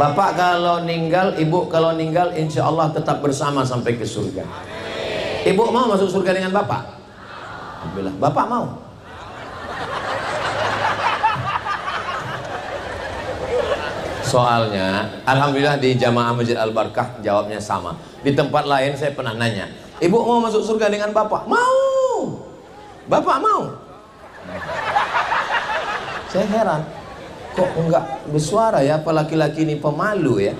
Bapak kalau ninggal, ibu kalau ninggal, insya Allah tetap bersama sampai ke surga. Ibu mau masuk surga dengan bapak? Alhamdulillah. Bapak mau? Soalnya, alhamdulillah di Jamaah Masjid Al-Barkah jawabnya sama. Di tempat lain saya pernah nanya, ibu mau masuk surga dengan bapak? Mau. Bapak mau? Saya heran, kok enggak bersuara ya, apa laki-laki ini pemalu ya.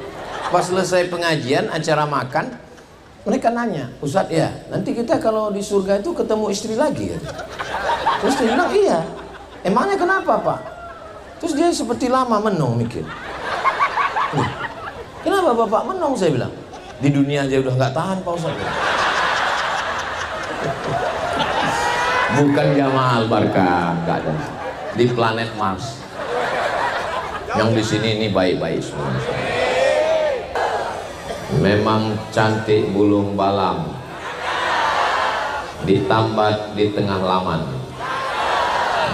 Pas selesai pengajian, acara makan, mereka nanya, Ustadz ya, nanti kita kalau di surga itu ketemu istri lagi ya? Terus dia bilang, iya. Emangnya kenapa Pak? Terus dia seperti lama menung mikir. Kenapa Bapak menung? Saya bilang, di dunia aja udah nggak tahan Pak Ustadz. Bukan Jamaah Al-Barkah, nggak ada. Di planet Mars. Yang di sini ini baik-baik semua. Memang cantik bulung balam, ditambat di tengah laman.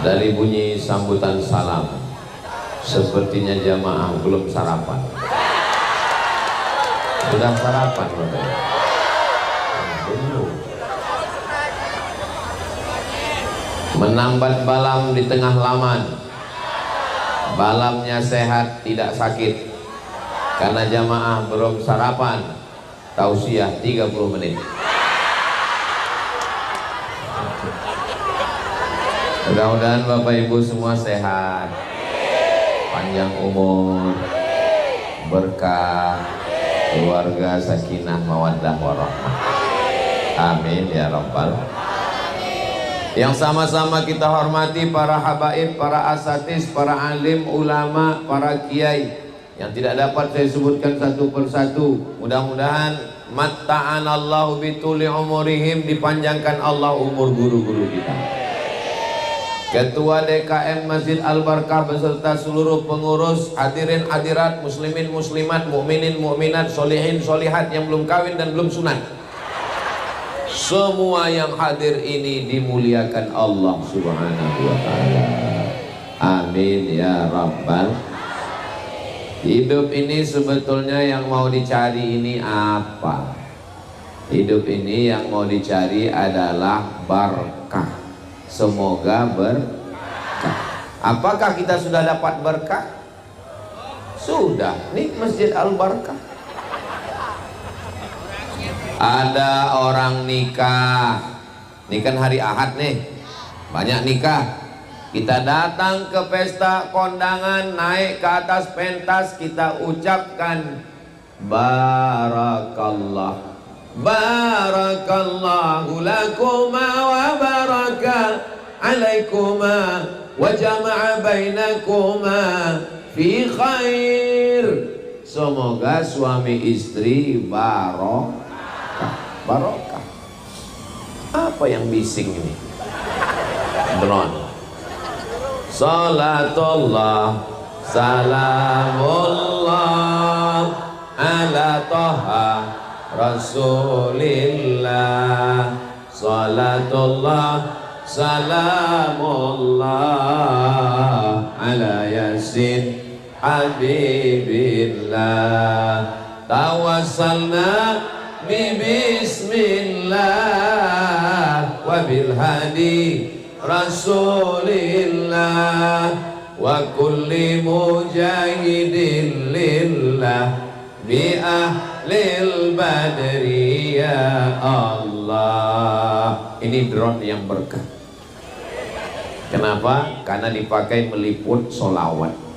Dari bunyi sambutan salam, sepertinya jamaah belum sarapan. Sudah sarapan belum? Menambat balam di tengah laman. Balamnya sehat, tidak sakit. Karena jamaah belum sarapan. Tausiah 30 menit. Mudah-mudahan Bapak Ibu semua sehat, panjang umur, berkah, keluarga sakinah mawaddah warahmah. Amin ya rabbal. Yang sama-sama kita hormati para habaib, para asatis, para alim, ulama, para kiai yang tidak dapat saya sebutkan satu persatu. Mudah-mudahan matta'anallahu bituli umurihim, dipanjangkan Allah umur guru-guru kita. Ketua DKM Masjid Al-Barkah beserta seluruh pengurus, hadirin hadirat, muslimin muslimat, mukminin mukminat, solihin solihat yang belum kawin dan belum sunat. Semua yang hadir ini dimuliakan Allah Subhanahu wa ta'ala. Amin ya rabbal. Hidup ini sebetulnya yang mau dicari ini apa? Hidup ini yang mau dicari adalah berkah. Semoga berkah. Apakah kita sudah dapat berkah? Sudah. Ini Masjid Al-Barkah. Ada orang nikah, ini kan hari Ahad nih, banyak nikah. Kita datang ke pesta kondangan, naik ke atas pentas, kita ucapkan barakallah, barakallahu lakuma wa baraka alaikuma wa jama'a bainakuma fi khair. Semoga suami istri barokah. Barokah. Apa yang bising ini? Drone. Salatullah salamullah ala toha rasulillah. Salatullah salamullah ala yasin habibillah. Tawassalna bismillah wa bil hadi rasulillah wa kulli mujahidin lillah bi ahlil badri ya Allah. Ini drone yang berkah. Kenapa? Karena dipakai meliput sholawat.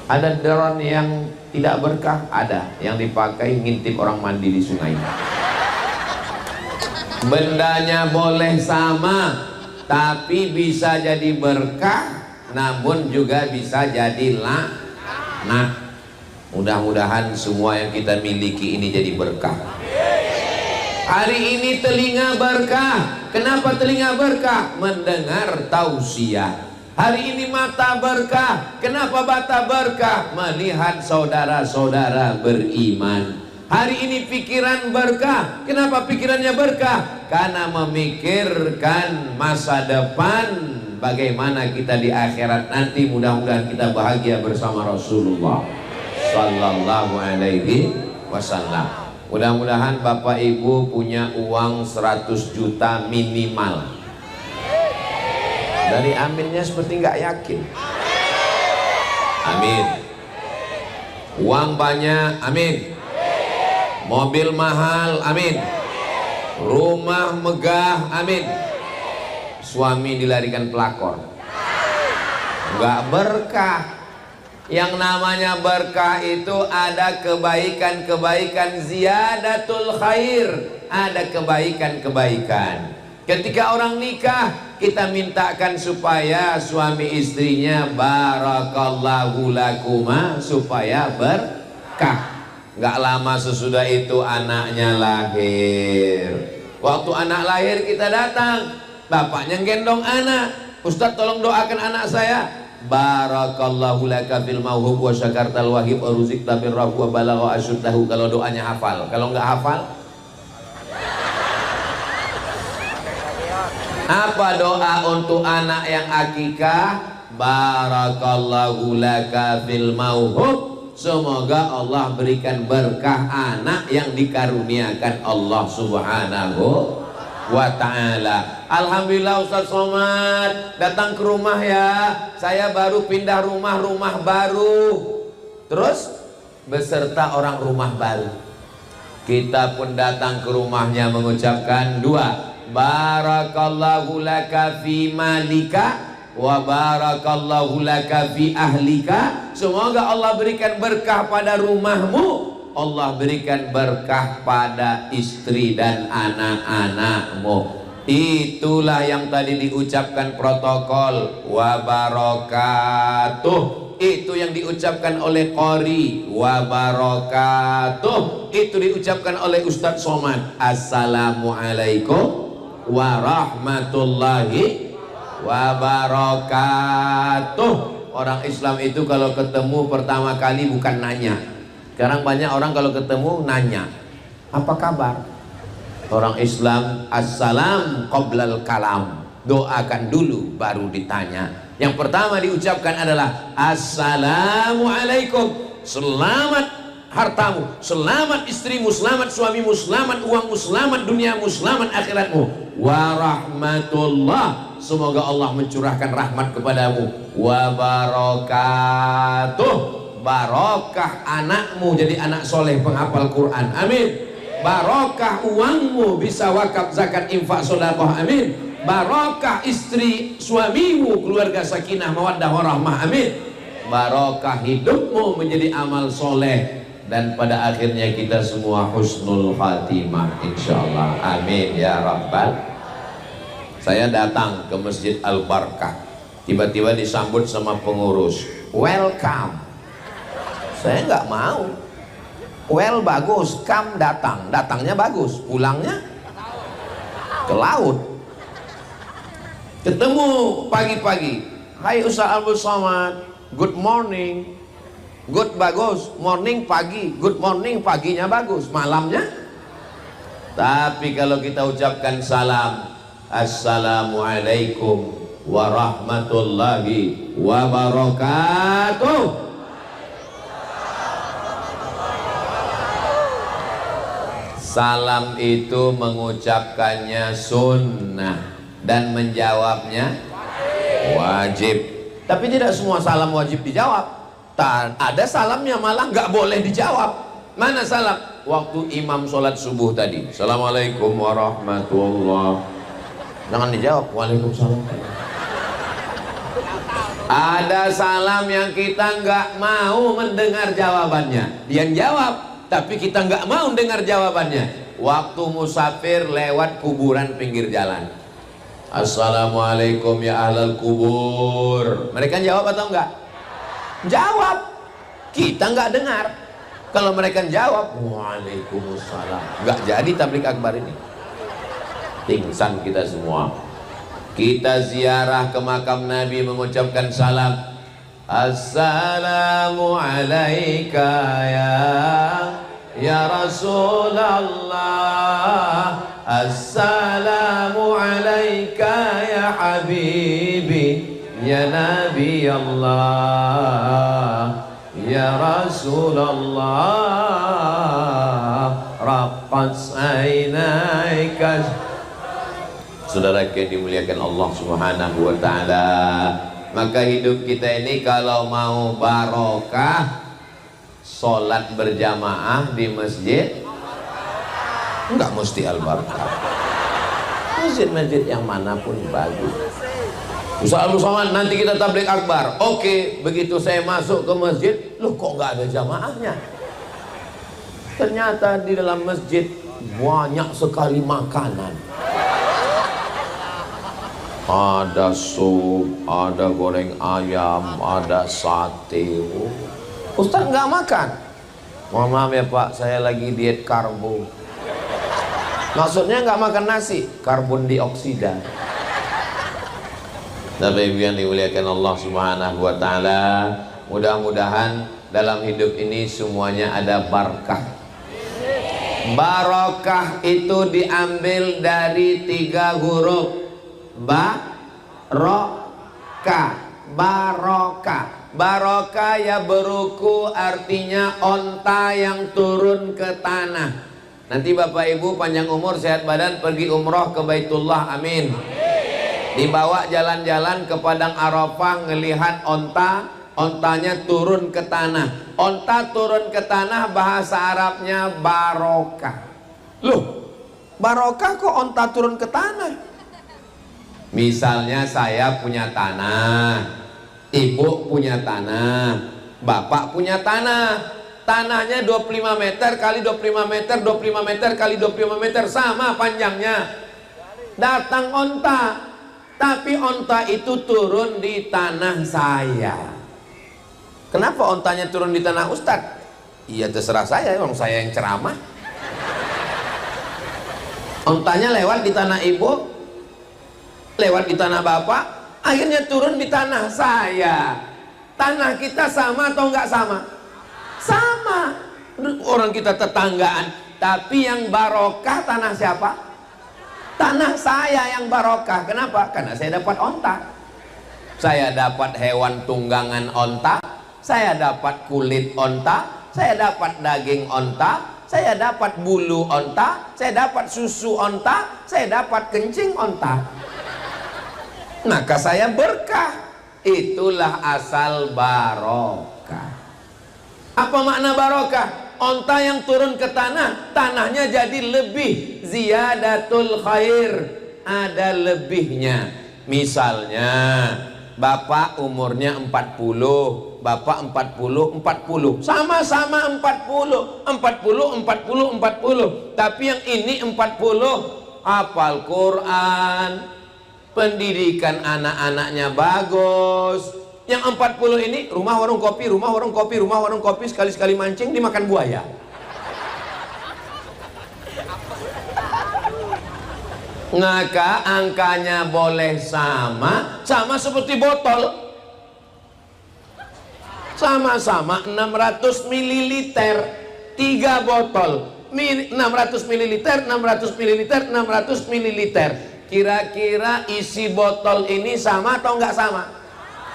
Ada drone yang tidak berkah, ada yang dipakai ngintip orang mandi di sungai. Bendanya boleh sama, tapi bisa jadi berkah, namun juga bisa jadi laknat. Mudah-mudahan semua yang kita miliki ini jadi berkah. Hari ini telinga berkah. Kenapa telinga berkah? Mendengar tausiah. Hari ini mata berkah. Kenapa mata berkah? Melihat saudara-saudara beriman. Hari ini pikiran berkah. Kenapa pikirannya berkah? Karena memikirkan masa depan, bagaimana kita di akhirat nanti. Mudah-mudahan kita bahagia bersama Rasulullah sallallahu alaihi wasallam. Mudah-mudahan Bapak Ibu punya uang 100 juta minimal. Dari aminnya seperti nggak yakin. Amin. Uang banyak, amin. Mobil mahal, amin. Rumah megah, amin. Suami dilarikan pelakor, nggak berkah. Yang namanya berkah itu ada kebaikan-kebaikan, ziyadatul khair, ada kebaikan-kebaikan. Ketika orang nikah, kita mintakan supaya suami istrinya barakallahu lakuma, supaya berkah. Nggak lama sesudah itu anaknya lahir. Waktu anak lahir kita datang, bapaknya gendong anak. Ustadz tolong doakan anak saya. Barakallahu laka fil mauhub wa syakartal wahib wa ruzikta birrahu wa balagha asyuddahu. Kalau doanya hafal, kalau nggak hafal, apa doa untuk anak yang akikah? Barakallahu laka fil mauhub, semoga Allah berikan berkah anak yang dikaruniakan Allah subhanahu wa ta'ala. Alhamdulillah Ustaz Somad datang ke rumah ya. Saya baru pindah rumah baru. Terus beserta orang rumah baru. Kita pun datang ke rumahnya mengucapkan dua. Barakallahu laka fi malika wa barakallahu laka fi ahlika. Semoga Allah berikan berkah pada rumahmu, Allah berikan berkah pada istri dan anak-anakmu. Itulah yang tadi diucapkan protokol wa barakatuh. Itu yang diucapkan oleh qori wa barakatuh. Itu diucapkan oleh Ustadz Somad. Assalamualaikum warahmatullahi wabarakatuh. Orang Islam itu kalau ketemu pertama kali bukan nanya. Sekarang banyak orang kalau ketemu nanya, apa kabar? Orang Islam assalam qoblal kalam, doakan dulu baru ditanya. Yang pertama diucapkan adalah assalamualaikum, selamat hartamu, selamat istrimu, selamat suamimu, selamat uangmu, selamat duniamu, selamat akhiratmu. Warahmatullah, semoga Allah mencurahkan rahmat kepadamu. Wabarakatuh, barokah anakmu jadi anak soleh penghafal Quran, amin. Barokah uangmu bisa wakaf, zakat, infak, sedekah, amin. Barokah istri suamimu, keluarga sakinah, mawaddah, warahmah, amin. Barokah hidupmu menjadi amal soleh, dan pada akhirnya kita semua husnul khatimah insyaallah, amin ya rabbal. Saya datang ke Masjid Al-Barkah, tiba-tiba disambut sama pengurus, welcome. Saya nggak mau. Well bagus, come datang, datangnya bagus, pulangnya ke laut. Ketemu pagi-pagi, hai Ustaz Abdul Somad, good morning. Good bagus, morning pagi, good morning paginya bagus, malamnya. Tapi kalau kita ucapkan salam, assalamualaikum warahmatullahi wabarakatuh. Salam itu mengucapkannya sunnah dan menjawabnya wajib. Tapi tidak semua salam wajib dijawab. Ada salamnya malah nggak boleh dijawab. Mana salam? Waktu imam sholat subuh tadi, assalamualaikum warahmatullah, jangan dijawab waalaikumsalam. Ada salam yang kita nggak mau mendengar jawabannya, dia jawab tapi kita nggak mau dengar jawabannya. Waktu musafir lewat kuburan pinggir jalan, assalamualaikum ya ahlal kubur, mereka jawab atau enggak? Jawab, kita nggak dengar. Kalau mereka jawab waalaikumsalam, nggak jadi tablik akbar ini, pingsan kita semua. Kita ziarah ke makam Nabi mengucapkan salam, assalamu alaika ya Rasulullah, assalamu alaika ya Habibi ya Nabi Allah ya Rasul. Rasulullah raqqas ainaika. Saudara yang dimuliakan Allah Subhanahu wa taala, maka hidup kita ini kalau mau barokah, sholat berjamaah di masjid enggak mesti al-barakah. Masjid-masjid yang manapun bagus. Misalnya nanti kita tabligh akbar. Oke, begitu saya masuk ke masjid, loh kok nggak ada jamaahnya? Ternyata di dalam masjid banyak sekali makanan. Ada sup, ada goreng ayam, ada sate. Ustaz nggak makan. Mohon maaf ya Pak, saya lagi diet karbo. Maksudnya nggak makan nasi, karbon dioksida. Bapak Ibu yang dimuliakan Allah Subhanahu wa taala, mudah-mudahan dalam hidup ini semuanya ada barakah. Barokah itu diambil dari 3 huruf. Barokah. Barokah. Barokah ya beruku, artinya onta yang turun ke tanah. Nanti Bapak Ibu panjang umur sehat badan pergi umroh ke Baitullah, amin. Dibawa jalan-jalan ke padang Arafah, ngelihat onta, ontanya turun ke tanah. Onta turun ke tanah bahasa Arabnya barokah. Loh, barokah kok onta turun ke tanah? Misalnya saya punya tanah, ibu punya tanah, bapak punya tanah. Tanahnya 25 meter kali 25 meter, 25 meter kali 25 meter, sama panjangnya. Datang onta, tapi onta itu turun di tanah saya. Kenapa ontanya turun di tanah Ustadz? Iya terserah saya, orang saya yang ceramah. Ontanya lewat di tanah ibu, lewat di tanah bapak, akhirnya turun di tanah saya. Tanah kita sama atau enggak sama? Sama. Orang kita tetanggaan, tapi yang barokah tanah siapa? Tanah saya yang barokah. Kenapa? Karena saya dapat onta. Saya dapat hewan tunggangan onta, saya dapat kulit onta, saya dapat daging onta, saya dapat bulu onta, saya dapat susu onta, saya dapat kencing onta. Maka saya berkah. Itulah asal barokah. Apa makna barokah? Onta yang turun ke tanah, tanahnya jadi lebih, ziyadatul khair, ada lebihnya. Misalnya bapak umurnya 40, bapak 40, 40, sama-sama 40, 40, 40, 40. Tapi yang ini 40 hafal Quran, pendidikan anak-anaknya bagus. Yang 40 ini rumah warung kopi, rumah warung kopi, rumah warung kopi, sekali-sekali mancing dimakan buaya. Maka angkanya boleh sama, sama seperti botol. Sama-sama 600 ml, 3 botol. 600 ml, 600 ml, 600 ml. Kira-kira isi botol ini sama atau enggak sama?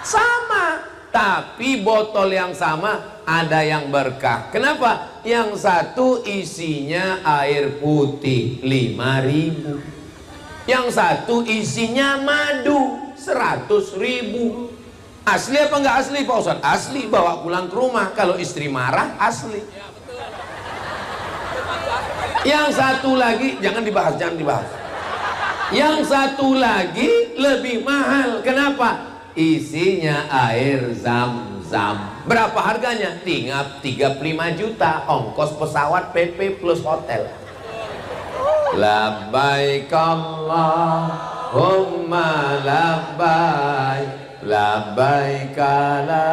Sama, tapi botol yang sama ada yang berkah. Kenapa? Yang satu isinya air putih 5.000, yang satu isinya madu 100.000. Asli apa enggak asli Pak Ustadz? Asli, bawa pulang ke rumah. Kalau istri marah asli. Yang satu lagi jangan dibahas, jangan dibahas. Yang satu lagi lebih mahal. Kenapa? Isinya air zam-zam. Berapa harganya? Tinggal 35 juta, ongkos pesawat, PP plus hotel. Labbaik Allahumma labbaik, labbaik la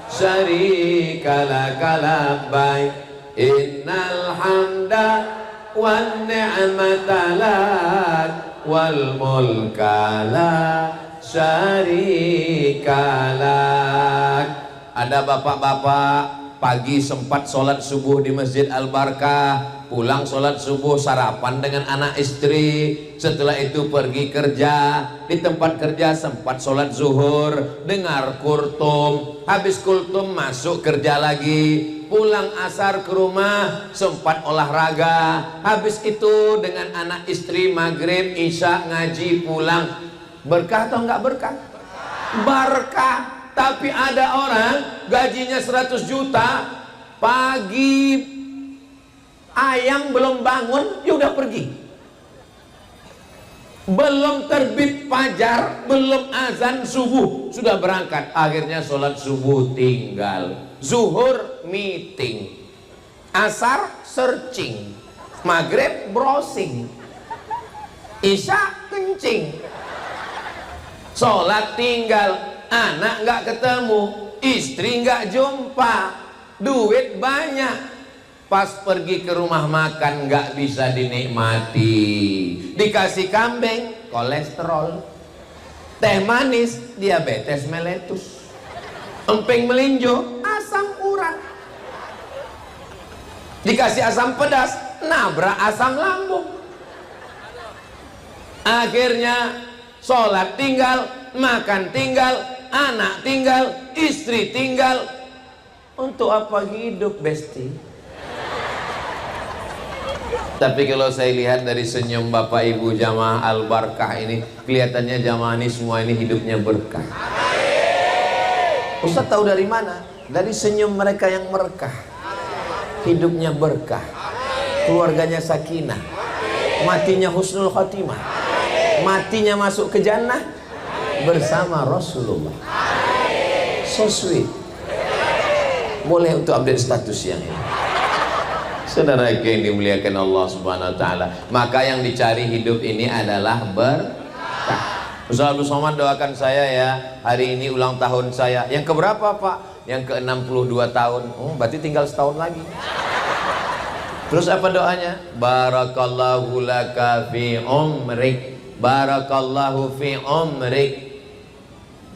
syarika laka labbaik, innal hamda wan ni'mata lak wal mulka la syarikalak. Ada bapak-bapak pagi sempat sholat subuh di Masjid Al-Barkah, pulang sholat subuh sarapan dengan anak istri, setelah itu pergi kerja, di tempat kerja sempat sholat zuhur, dengar kultum, habis kultum masuk kerja lagi, pulang asar ke rumah sempat olahraga, habis itu dengan anak istri maghrib isya ngaji pulang. Berkah atau enggak berkah? Berkah. Tapi ada orang gajinya 100 juta, pagi ayam belum bangun dia udah pergi, belum terbit fajar, belum azan subuh sudah berangkat. Akhirnya sholat subuh tinggal, zuhur meeting, asar searching, maghrib browsing, isya kencing, sholat tinggal, anak nggak ketemu, istri nggak jumpa, duit banyak, pas pergi ke rumah makan nggak bisa dinikmati, dikasih kambing kolesterol, teh manis diabetes meletus, emping melinjo asam urat, dikasih asam pedas nabrak asam lambung. Akhirnya sholat tinggal, makan tinggal, anak tinggal, istri tinggal. Untuk apa hidup, besti? Tapi kalau saya lihat dari senyum Bapak Ibu jamaah Al-Barkah ini, kelihatannya jamaah ini semua ini hidupnya berkah. Ustaz tahu dari mana? Dari senyum mereka yang berkah. Hidupnya berkah, keluarganya sakinah, matinya husnul khotimah, matinya masuk ke jannah bersama Rasulullah. So sweet. Boleh untuk update status yang ini. Saudara yang dimuliakan Allah Subhanahu wa taala, maka yang dicari hidup ini adalah berkah. Ustaz Abdul Somad doakan saya ya, hari ini ulang tahun saya. Yang keberapa, Pak? Yang ke-62 tahun. Berarti tinggal setahun lagi. Terus apa doanya? Barakallahu laka fi umrik, barakallahu fi umrik,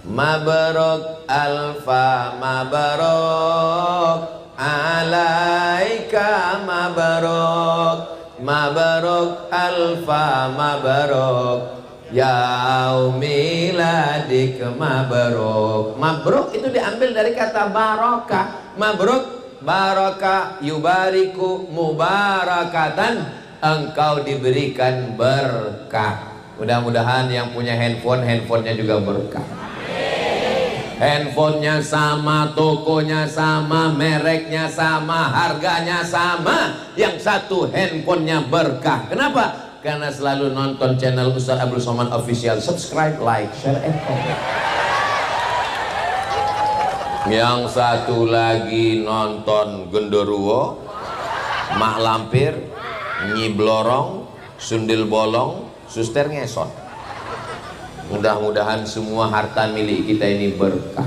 mabruk alfa mabruk alaika mabruk, mabruk alfa mabruk yaumiladik mabruk. Mabruk itu diambil dari kata barokah. Mabruk barokah, yubariku mubarakatan, engkau diberikan berkah. Mudah-mudahan yang punya handphone, handphonenya juga berkah. Handphonenya sama, tokonya sama, mereknya sama, harganya sama. Yang satu handphonenya berkah. Kenapa? Karena selalu nonton channel Ustaz Abdul Somad Official. Subscribe, like, share, and comment. Yang satu lagi nonton genderuwo, mak lampir, nyi blorong, sundil bolong, suster ngesot. Mudah-mudahan semua harta milik kita ini berkah.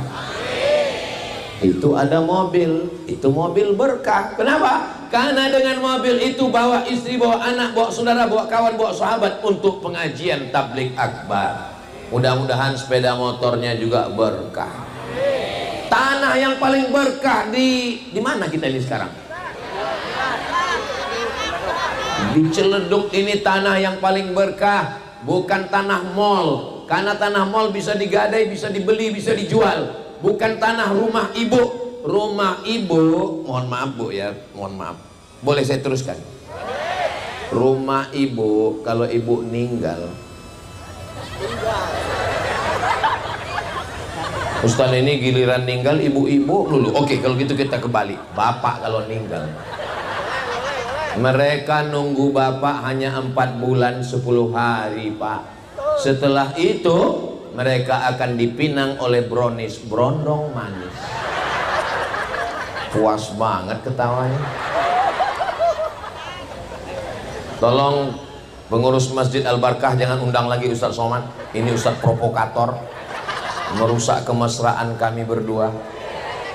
Itu ada mobil, itu mobil berkah. Kenapa? Karena dengan mobil itu bawa istri, bawa anak, bawa saudara, bawa kawan, bawa sahabat untuk pengajian tablik akbar. Mudah-mudahan sepeda motornya juga berkah. Tanah yang paling berkah di mana kita ini sekarang? Di Ciledug ini tanah yang paling berkah, bukan tanah mall. Karena tanah mall bisa digadai, bisa dibeli, bisa dijual. Bukan tanah rumah ibu. Rumah ibu, mohon maaf Bu ya, mohon maaf. Boleh saya teruskan? Rumah ibu, kalau ibu meninggal, Ustaz ini giliran ninggal ibu-ibu dulu. Oke, kalau gitu kita kembali. Bapak kalau ninggal, mereka nunggu bapak hanya 4 bulan 10 hari, Pak. Setelah itu mereka akan dipinang oleh brownies, brondong manis. Puas banget ketawanya. Tolong pengurus Masjid Al-Barkah jangan undang lagi Ustaz Somad. Ini Ustaz provokator, merusak kemesraan kami berdua.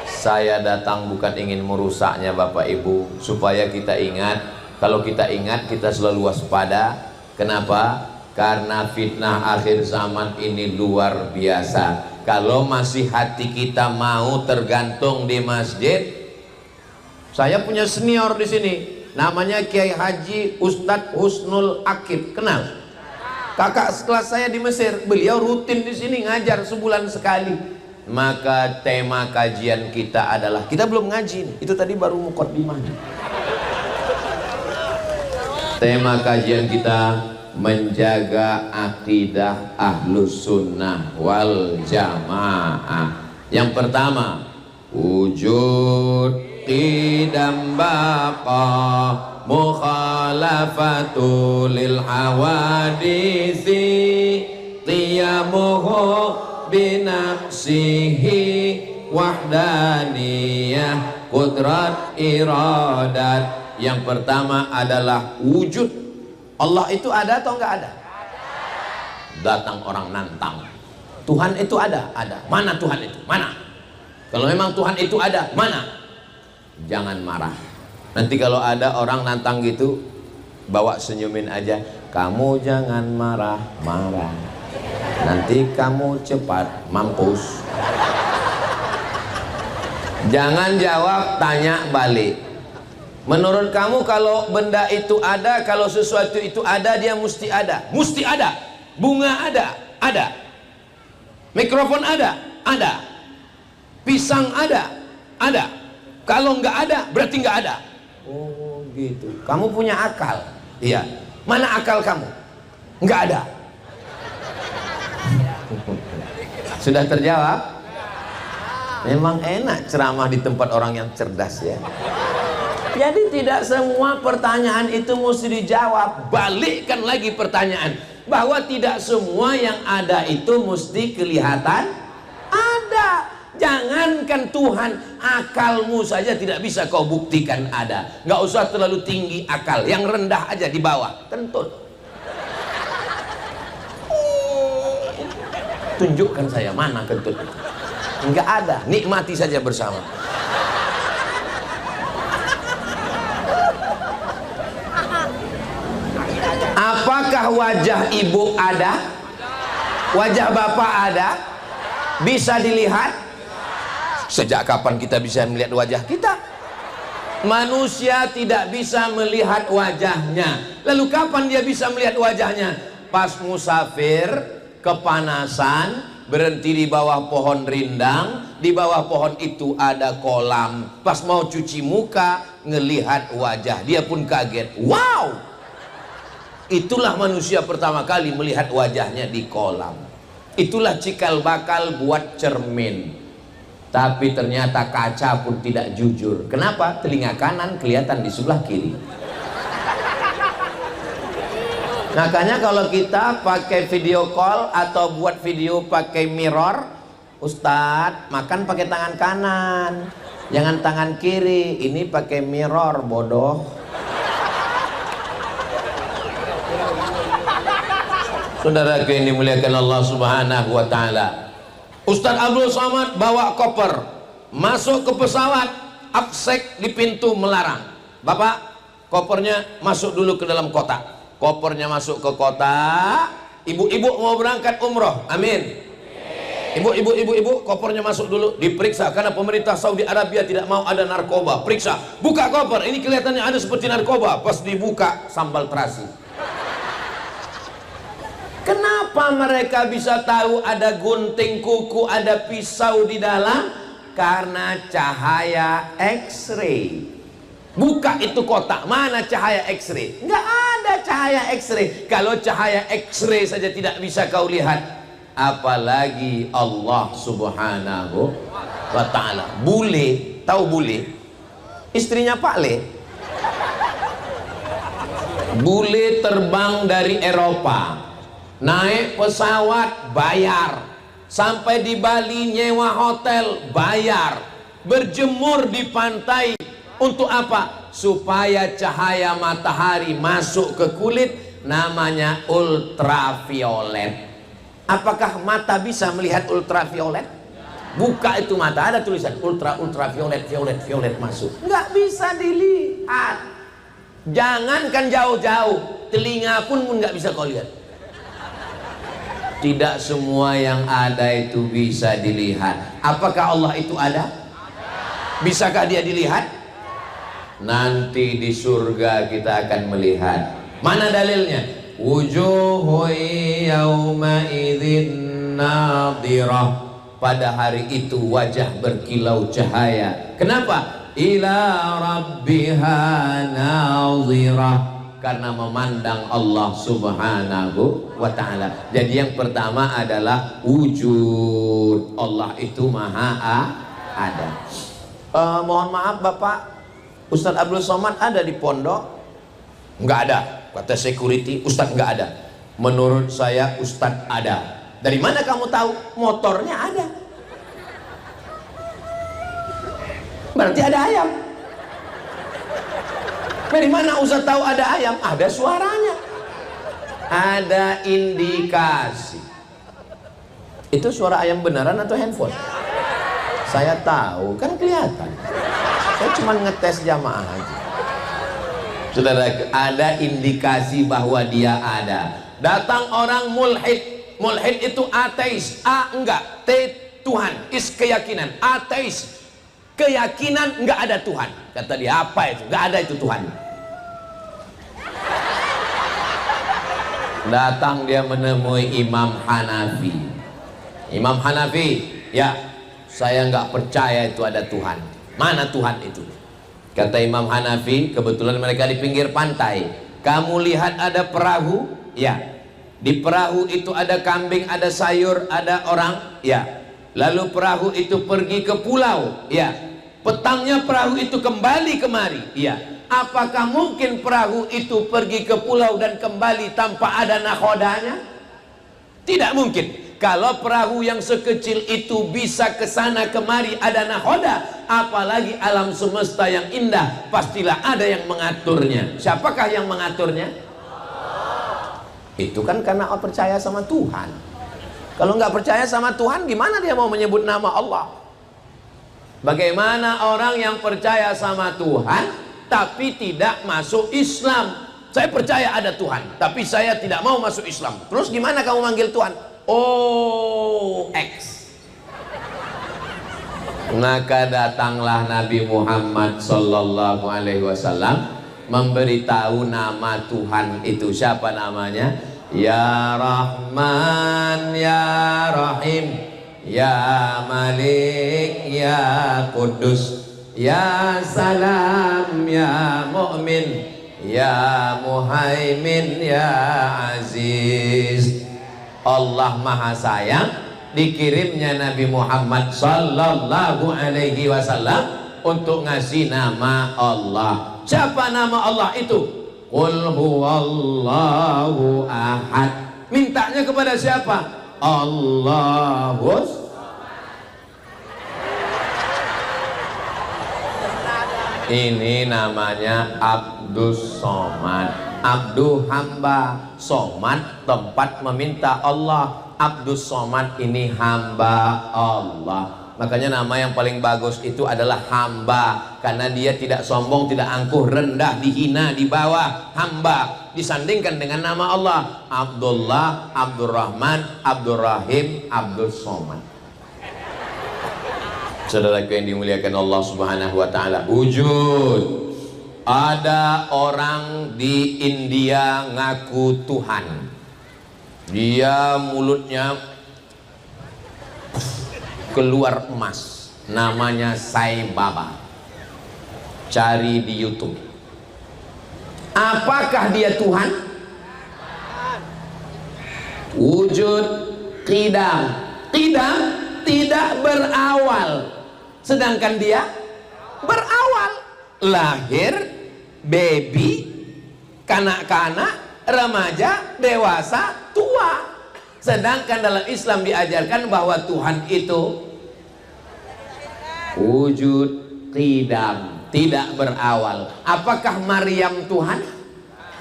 Saya datang bukan ingin merusaknya Bapak Ibu, supaya kita ingat. Kalau kita ingat, kita selalu waspada. Kenapa? Karena fitnah akhir zaman ini luar biasa. Kalau masih hati kita mau tergantung di masjid, Saya punya senior di sini, namanya Kiai Haji Ustadz Husnul Akib, kenal? Kakak kelas saya di Mesir, beliau rutin di sini ngajar sebulan sekali. Maka tema kajian kita adalah, kita belum ngaji nih, itu tadi baru muqaddimah. Tema kajian kita menjaga akidah ahlus sunnah wal jamaah. Yang pertama, wujud qidam baqa mukhalafatu lil hawadisi qiyamuhu binafsihi wahdaniyah qudrat iradat. Yang pertama adalah wujud. Allah itu ada atau enggak ada? Datang orang nantang, Tuhan itu ada? Ada. Mana Tuhan itu? Mana? Kalau memang Tuhan itu ada, mana? Jangan marah. Nanti kalau ada orang nantang gitu, bawa senyumin aja. Kamu jangan marah-marah, nanti kamu cepat mampus. Jangan jawab, tanya balik. Menurut kamu kalau benda itu ada, kalau sesuatu itu ada, dia mesti ada? Mesti ada. Bunga ada? Ada. Mikrofon ada? Ada. Pisang ada? Ada. Kalau nggak ada, berarti nggak ada. Oh gitu. Kamu punya akal? Iya. Mana akal kamu? Nggak ada. Sudah terjawab? Memang enak ceramah di tempat orang yang cerdas ya. Jadi tidak semua pertanyaan itu mesti dijawab. Balikkan lagi pertanyaan, bahwa tidak semua yang ada itu mesti kelihatan ada. Jangankan Tuhan, akalmu saja tidak bisa kau buktikan ada. Nggak usah terlalu tinggi akal, yang rendah aja di bawah, kentut. Tunjukkan saya mana kentut itu. Nggak ada, nikmati saja bersama. Apakah wajah ibu ada? Wajah bapak ada? Bisa dilihat? Sejak kapan kita bisa melihat wajah kita? Manusia tidak bisa melihat wajahnya. Lalu kapan dia bisa melihat wajahnya? Pas musafir, kepanasan, berhenti di bawah pohon rindang. Di bawah pohon itu ada kolam. Pas mau cuci muka, ngelihat wajah, dia pun kaget. Wow! Itulah manusia pertama kali melihat wajahnya di kolam. Itulah cikal bakal buat cermin. Tapi ternyata kaca pun tidak jujur. Kenapa? Telinga kanan kelihatan di sebelah kiri. Makanya kalau kita pakai video call atau buat video pakai mirror, Ustadz makan pakai tangan kanan, jangan tangan kiri. Ini pakai mirror, bodoh. Saudara yang dimuliakan Allah Subhanahu wa taala. Ustadz Abdul Somad bawa koper, masuk ke pesawat, absek di pintu melarang. Bapak, kopernya masuk dulu ke dalam kotak. Kopernya masuk ke kotak. Ibu-ibu mau berangkat umroh, amin. Ibu, kopernya masuk dulu, diperiksa karena pemerintah Saudi Arabia tidak mau ada narkoba. Periksa, buka koper, ini kelihatannya ada seperti narkoba. Pas dibuka, sambal terasi. Kenapa mereka bisa tahu ada gunting kuku, ada pisau di dalam? Karena cahaya X-ray. Buka itu kotak, mana cahaya X-ray? Nggak ada cahaya X-ray. Kalau cahaya X-ray saja tidak bisa kau lihat, apalagi Allah Subhanahu wa ta'ala. Bule, tahu bule? Istrinya Pak Le. Bule terbang dari Eropa, naik pesawat bayar, sampai di Bali nyewa hotel bayar, berjemur di pantai untuk apa? Supaya cahaya matahari masuk ke kulit, namanya ultraviolet. Apakah mata bisa melihat ultraviolet? Buka itu mata, ada tulisan ultraviolet, violet masuk. Nggak bisa dilihat. Jangankan jauh-jauh, telinga pun nggak bisa kau lihat. Tidak semua yang ada itu bisa dilihat. Apakah Allah itu ada? Bisakah dia dilihat? Nanti di surga kita akan melihat. Mana dalilnya? Wujuhu yawma idzin nadhirah. Pada hari itu wajah berkilau cahaya. Kenapa? Ila rabbiha nadhirah. Karena memandang Allah subhanahu wa ta'ala. Jadi yang pertama adalah wujud. Allah itu maha ada. Mohon maaf Bapak, Ustadz Abdul Somad ada di pondok? Nggak ada. Kata security, Ustadz nggak ada. Menurut saya Ustadz ada. Dari mana kamu tahu? Motornya ada. Berarti ada ayam. Dari mana Ustadz tahu ada ayam? Ada suaranya. Ada indikasi. Itu suara ayam beneran atau handphone? Saya tahu, kan kelihatan. Saya cuma ngetes jamaah aja. Saudara, ada indikasi bahwa dia ada. Datang orang mulhid. Mulhid itu ateis. A enggak, T Tuhan, is keyakinan. Ateis, keyakinan enggak ada Tuhan. Kata dia, apa itu? Enggak ada itu Tuhan. Datang dia menemui Imam Hanafi. Imam Hanafi, ya, saya enggak percaya itu ada Tuhan. Mana Tuhan itu? Kata Imam Hanafi, kebetulan mereka di pinggir pantai. Kamu lihat ada perahu? Ya. Di perahu itu ada kambing, ada sayur, ada orang, ya. Lalu perahu itu pergi ke pulau, ya. Petangnya perahu itu kembali kemari, ya. Apakah mungkin perahu itu pergi ke pulau dan kembali tanpa ada nakhodanya? Tidak mungkin. Kalau perahu yang sekecil itu bisa ke sana kemari ada nakhoda, apalagi alam semesta yang indah, pastilah ada yang mengaturnya. Siapakah yang mengaturnya? Itu kan karena percaya sama Tuhan. Kalau nggak percaya sama Tuhan, gimana dia mau menyebut nama Allah? Bagaimana orang yang percaya sama Tuhan tapi tidak masuk Islam? Saya percaya ada Tuhan, tapi saya tidak mau masuk Islam. Terus gimana kamu manggil Tuhan? Oh, X. Maka datanglah Nabi Muhammad sallallahu alaihi wasallam memberitahu nama Tuhan itu. Siapa namanya? Ya Rahman, Ya Rahim, Ya Malik, Ya Kudus, Ya Salam, Ya Mu'min, Ya Muhaimin, Ya Aziz. Allah Maha Sayang, dikirimnya Nabi Muhammad sallallahu alaihi wasallam untuk ngasih nama Allah. Siapa nama Allah itu? Qul huwallahu ahad. Mintanya kepada siapa? Allahus. Ini namanya Abdus Somad. Abdu hamba, Somad tempat meminta Allah. Abdus Somad ini hamba Allah. Makanya nama yang paling bagus itu adalah hamba, karena dia tidak sombong, tidak angkuh, rendah, dihina, di bawah. Hamba disandingkan dengan nama Allah. Abdullah, Abdurrahman, Abdurrahim, Abdul Somad. Saudaraku yang dimuliakan Allah subhanahu wa ta'ala, wujud. Ada orang di India ngaku Tuhan. Dia mulutnya keluar emas, namanya Sai Baba. Cari di YouTube. Apakah dia Tuhan? Wujud qidam. Qidam tidak berawal, sedangkan dia berawal. Lahir, baby, kanak-kanak, remaja, dewasa, tua. Sedangkan dalam Islam diajarkan bahwa Tuhan itu wujud qidam, tidak berawal. Apakah Maryam Tuhan?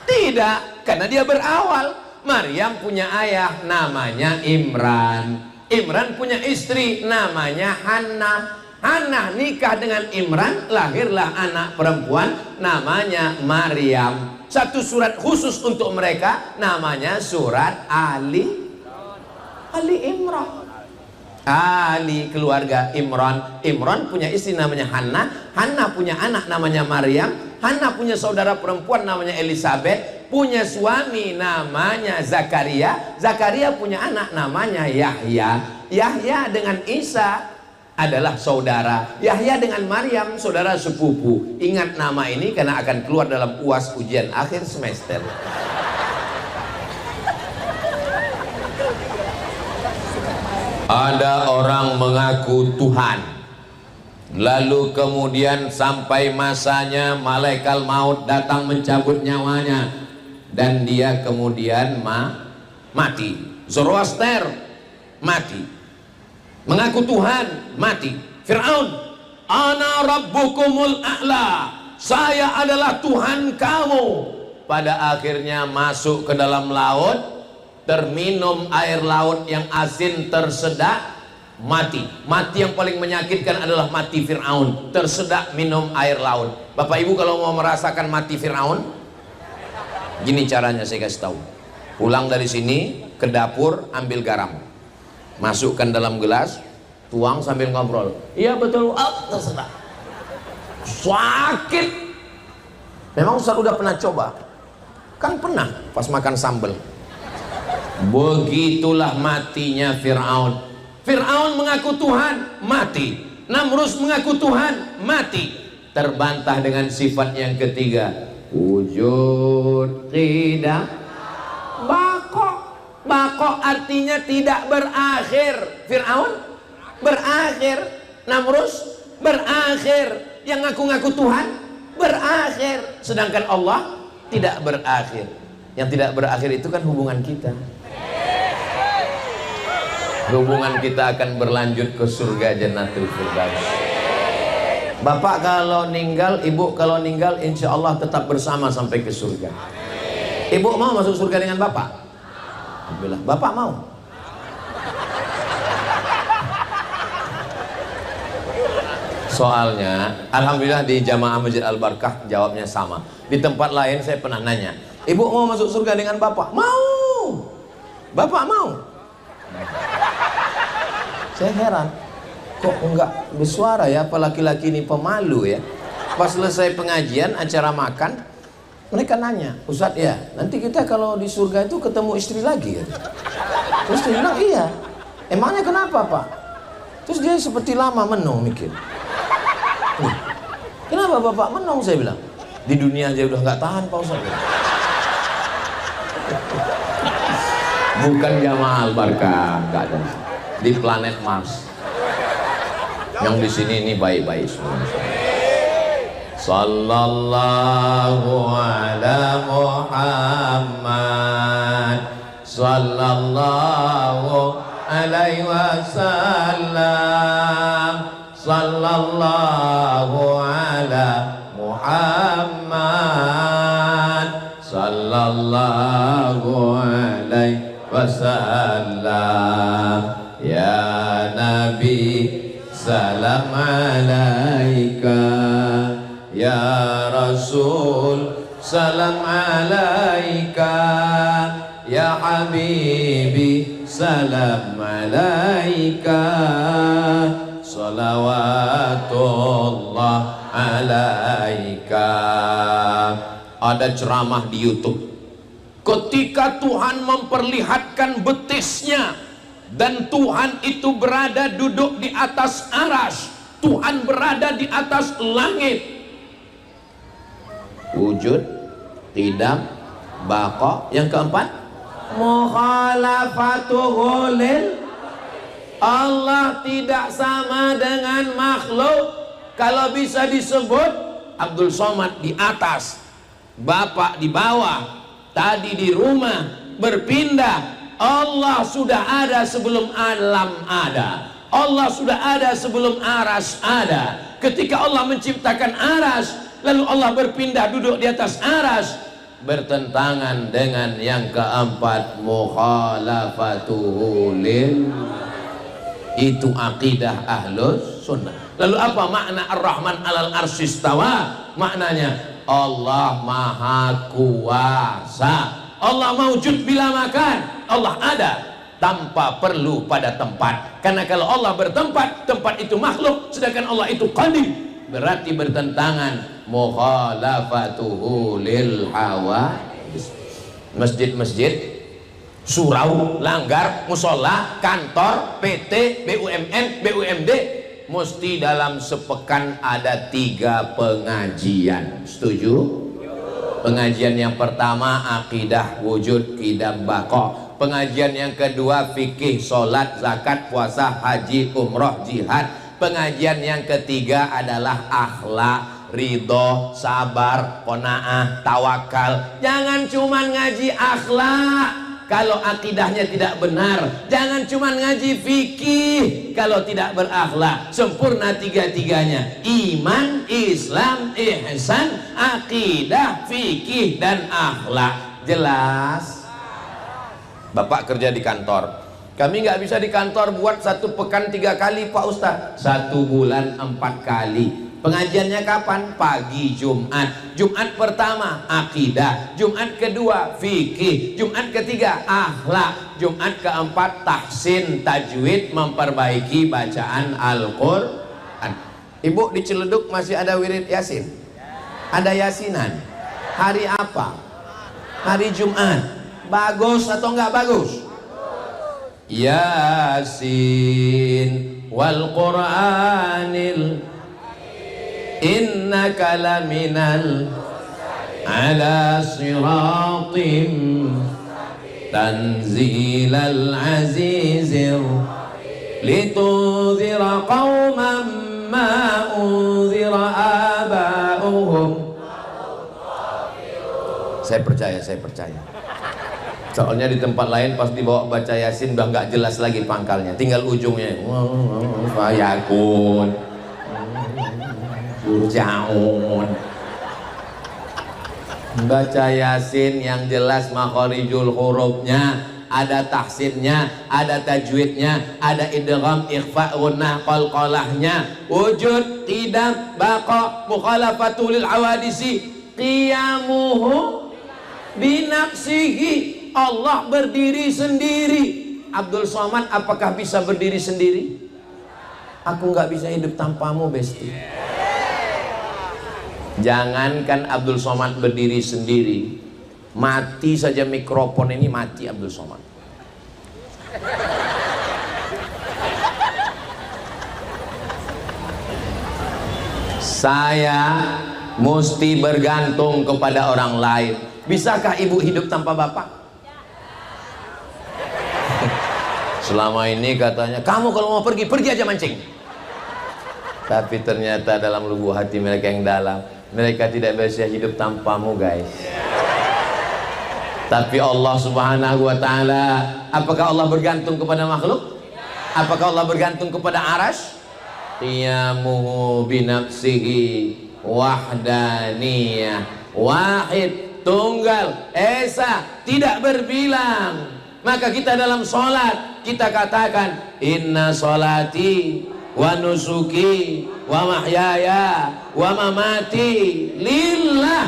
Tidak, karena dia berawal. Maryam punya ayah namanya Imran. Imran punya istri namanya Hannah. Hannah nikah dengan Imran, lahirlah anak perempuan namanya Maryam. Satu surat khusus untuk mereka namanya surat Ali Imran. Ali keluarga Imran. Imran punya istri namanya Hannah. Hannah punya anak namanya Maryam. Hana punya saudara perempuan namanya Elizabeth, punya suami namanya Zakaria. Zakaria punya anak namanya Yahya. Yahya dengan Isa adalah saudara. Yahya dengan Maryam saudara sepupu. Ingat nama ini karena akan keluar dalam UAS ujian akhir semester. Ada orang mengaku Tuhan, lalu kemudian sampai masanya malaikat maut datang mencabut nyawanya, dan dia kemudian mati. Zoroaster mati, mengaku Tuhan mati. Fir'aun, ana rabbukumul a'la, saya adalah Tuhan kamu. Pada akhirnya masuk ke dalam laut, terminum air laut yang asin, tersedak, mati. Mati yang paling menyakitkan adalah mati Fir'aun, tersedak minum air laut. Bapak Ibu kalau mau merasakan mati Fir'aun, gini caranya saya kasih tahu. Pulang dari sini ke dapur, ambil garam, masukkan dalam gelas, tuang sambil ngobrol. Iya betul, tersedak. Sakit. Memang Ustaz udah pernah coba? Kan pernah pas makan sambal. Begitulah matinya Fir'aun. Fir'aun mengaku Tuhan, mati. Namrus mengaku Tuhan, mati. Terbantah dengan sifat yang ketiga, wujud tidak bako. Bako artinya tidak berakhir. Fir'aun berakhir, Namrus berakhir, yang ngaku-ngaku Tuhan berakhir, sedangkan Allah tidak berakhir. Yang tidak berakhir itu kan hubungan kita. Hubungan kita akan berlanjut ke surga Jannatul Firdaus. Bapak kalau ninggal, ibu kalau ninggal, insya Allah tetap bersama sampai ke surga. Ibu mau masuk surga dengan bapak? Alhamdulillah. Bapak mau? Soalnya, alhamdulillah di Jamaah Masjid Al-Barkah jawabnya sama. Di tempat lain saya pernah nanya, ibu mau masuk surga dengan bapak? Mau. Bapak mau? Saya heran, kok enggak bersuara ya, apa laki-laki ini pemalu ya. Pas selesai pengajian, acara makan, mereka nanya, Ustadz ya, nanti kita kalau di surga itu ketemu istri lagi ya? Terus dia bilang, iya. Emangnya kenapa Pak? Terus dia seperti lama menung mikir. Kenapa Bapak menung? Saya bilang, di dunia aja udah nggak tahan Pak Ustadz. Bukan Jamaah Al-Barkah, nggak ada. Di planet Mars. Yang di sini ini baik-baik semua. Sallallahu ala Muhammad, sallallahu alaihi wasallam, sallallahu ala Muhammad, sallallahu alaihi wasallam. Ya Nabi, salam alaika. Ya Rasul, salam alaika. Ya Habibi, salam alaika. Salawatullah alaika. Ada ceramah di YouTube. Ketika Tuhan memperlihatkan betisnya, dan Tuhan itu berada duduk di atas arsy, Tuhan berada di atas langit. Wujud tidak baqa. Yang keempat, mukhalafatuhu lil. Allah tidak sama dengan makhluk. Kalau bisa disebut, Abdul Somad di atas, Bapak di bawah, tadi di rumah berpindah. Allah sudah ada sebelum alam ada. Allah sudah ada sebelum aras ada. Ketika Allah menciptakan aras, lalu Allah berpindah duduk di atas aras, bertentangan dengan yang keempat, mukhalafatuhu lil. Itu akidah ahlus sunnah. Lalu apa makna Ar-Rahman alal arsy istawa? Maknanya Allah maha kuasa. Allah maujud bila makan. Allah ada tanpa perlu pada tempat. Karena kalau Allah bertempat, tempat itu makhluk, sedangkan Allah itu qadim. berarti bertentangan. Mukhalafatuhu lil hawa. Masjid-masjid, surau, langgar, musola, kantor, PT, BUMN, BUMD mesti dalam sepekan ada 3 pengajian. Setuju? Pengajian yang pertama akidah wujud qidam baqa. Pengajian yang kedua fikih, sholat, zakat, puasa, haji, umroh, jihad. Pengajian yang ketiga adalah akhlak, ridho, sabar, qanaah, tawakal. Jangan cuman ngaji akhlak kalau akidahnya tidak benar. Jangan cuman ngaji fikih kalau tidak berakhlak. Sempurna 3-tiganya: iman, Islam, ihsan, akidah, fikih, dan akhlak. Jelas? Bapak kerja di kantor, kami nggak bisa di kantor buat 1 pekan 3 kali Pak Ustadz. 1 bulan 4 kali. Pengajiannya kapan? Pagi Jumat. Jumat pertama akidah, Jumat kedua fikih, Jumat ketiga akhlak, Jumat keempat tahsin tajwid, memperbaiki bacaan Al-Quran. Ibu di Ciledug masih ada wirid Yasin? Ada Yasinan? Hari apa? Hari Jumat. Bagus atau enggak bagus? Yasin wal Qur'anil innaka laminal ala siratim tanzilal azizir litunzira qawman ma unzira aba'uhum. Saya percaya. Soalnya di tempat lain pas dibawa baca Yasin udah nggak jelas lagi pangkalnya, tinggal ujungnya. Fayakun, Jaun. Baca Yasin yang jelas makharijul hurufnya, ada tahsinnya, ada tajwidnya, ada idgham, ikhfa, gunnah, qalqalahnya, wujud, qidam, baqa, mukhalafatul awadisi, qiyamuhu binafsihi. Allah berdiri sendiri. Abdul Somad apakah bisa berdiri sendiri? Aku nggak bisa hidup tanpamu, Besti. Jangankan Abdul Somad berdiri sendiri, mati saja mikrofon ini mati Abdul Somad. Saya mesti bergantung kepada orang lain. Bisakah ibu hidup tanpa bapak? Selama ini katanya, kamu kalau mau pergi, pergi aja mancing. Tapi ternyata dalam lubuk hati mereka yang dalam, mereka tidak bisa hidup tanpamu, guys. Tapi Allah Subhanahu wa ta'ala, apakah Allah bergantung kepada makhluk? Apakah Allah bergantung kepada arash? Qiyamuhu binafsihi wahdaniyah, wahid, tunggal, esa, tidak berbilang. Maka kita dalam sholat kita katakan inna sholati wa nusuki wa mahyaya wa mamati lillah.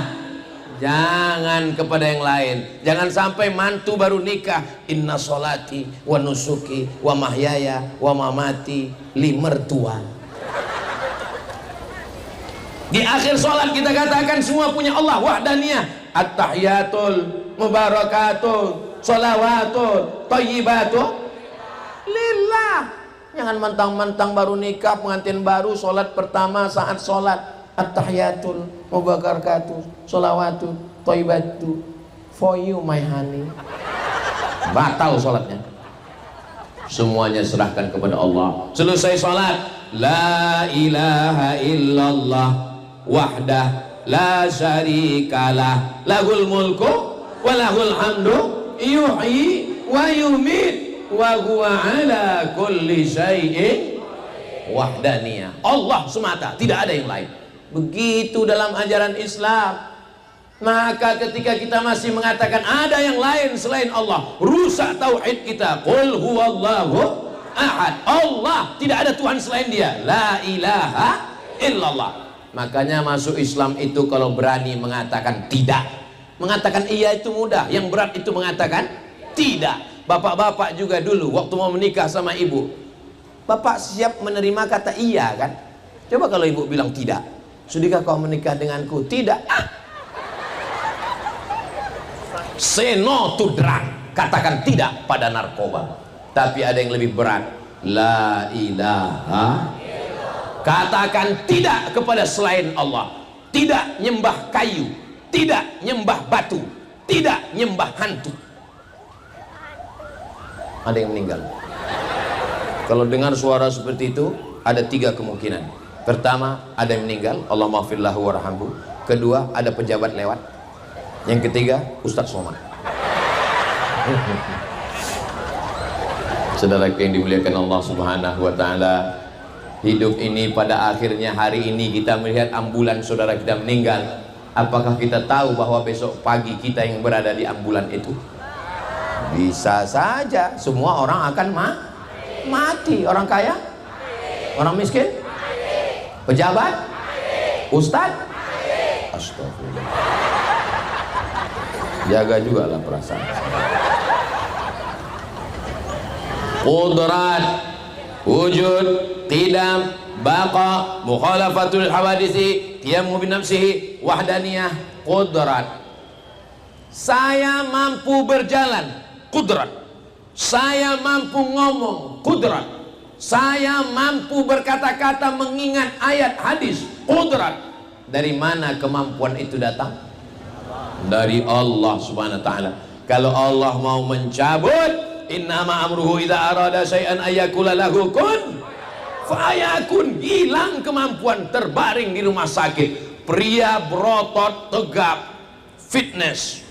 Jangan kepada yang lain. Jangan sampai mantu baru nikah inna sholati wa nusuki wa mahyaya wa mamati li mertua. Di akhir sholat kita katakan semua punya Allah wahdaniyah, at-tahiyatul mubarakatul sholawatun thayyibatun lillah. Jangan mentang-mentang baru nikah, pengantin baru, sholat pertama saat sholat at-tahiyatul mubarakatuh sholawatun thayyibatu for you my honey. Batal sholatnya. Semuanya serahkan kepada Allah. Selesai sholat, la ilaha illallah wahdah la syarikalah lahul mulku wa lahul hamdu yuhyi wa yumit wa huwa ala kulli syai'in wahdaniyah. Allah semata, tidak ada yang lain. Begitu dalam ajaran Islam. Maka ketika kita masih mengatakan ada yang lain selain Allah, rusak tauhid kita. Qul huwallahu ahad. Allah, tidak ada Tuhan selain Dia. La ilaha illallah. Makanya masuk Islam itu kalau berani mengatakan tidak. Mengatakan iya itu mudah, yang berat itu mengatakan tidak. Bapak-bapak juga dulu waktu mau menikah sama ibu, bapak siap menerima kata iya kan? Coba kalau ibu bilang tidak, sudahkah kau menikah denganku? Tidak. Say no to drug, katakan tidak pada narkoba. Tapi ada yang lebih berat, la ilaha, katakan tidak kepada selain Allah. Tidak nyembah kayu, tidak nyembah batu, tidak nyembah hantu. Ada yang meninggal. Kalau dengar suara seperti itu, ada 3 kemungkinan. Pertama, ada yang meninggal, Allah maafillahu warhamhu. Kedua, ada pejabat lewat. Yang ketiga, Ustadz Somad. Saudara yang dimuliakan Allah Subhanahu wa taala, hidup ini pada akhirnya hari ini kita melihat ambulan saudara kita meninggal. Apakah kita tahu bahwa besok pagi kita yang berada di ambulan itu? Bisa saja, semua orang akan mati. Orang kaya, orang miskin, pejabat, ustadz, astagfirullah. Jaga juga lah perasaan. Qudrat, wujud, qidam, baqa, mukhalafatul hawadisi, qiyamu binafsihi, wahdaniyah, qudrat. Saya mampu berjalan, qudrat. Saya mampu ngomong, qudrat. Saya mampu berkata-kata mengingat ayat hadis, qudrat. Dari mana kemampuan itu datang? Dari Allah Subhanahu wa taala. Kalau Allah mau mencabut, innama amruhu idza arada syai'an ayyakula lahu kun fayakun. Hilang kemampuan, terbaring di rumah sakit, pria berotot tegap, fitness,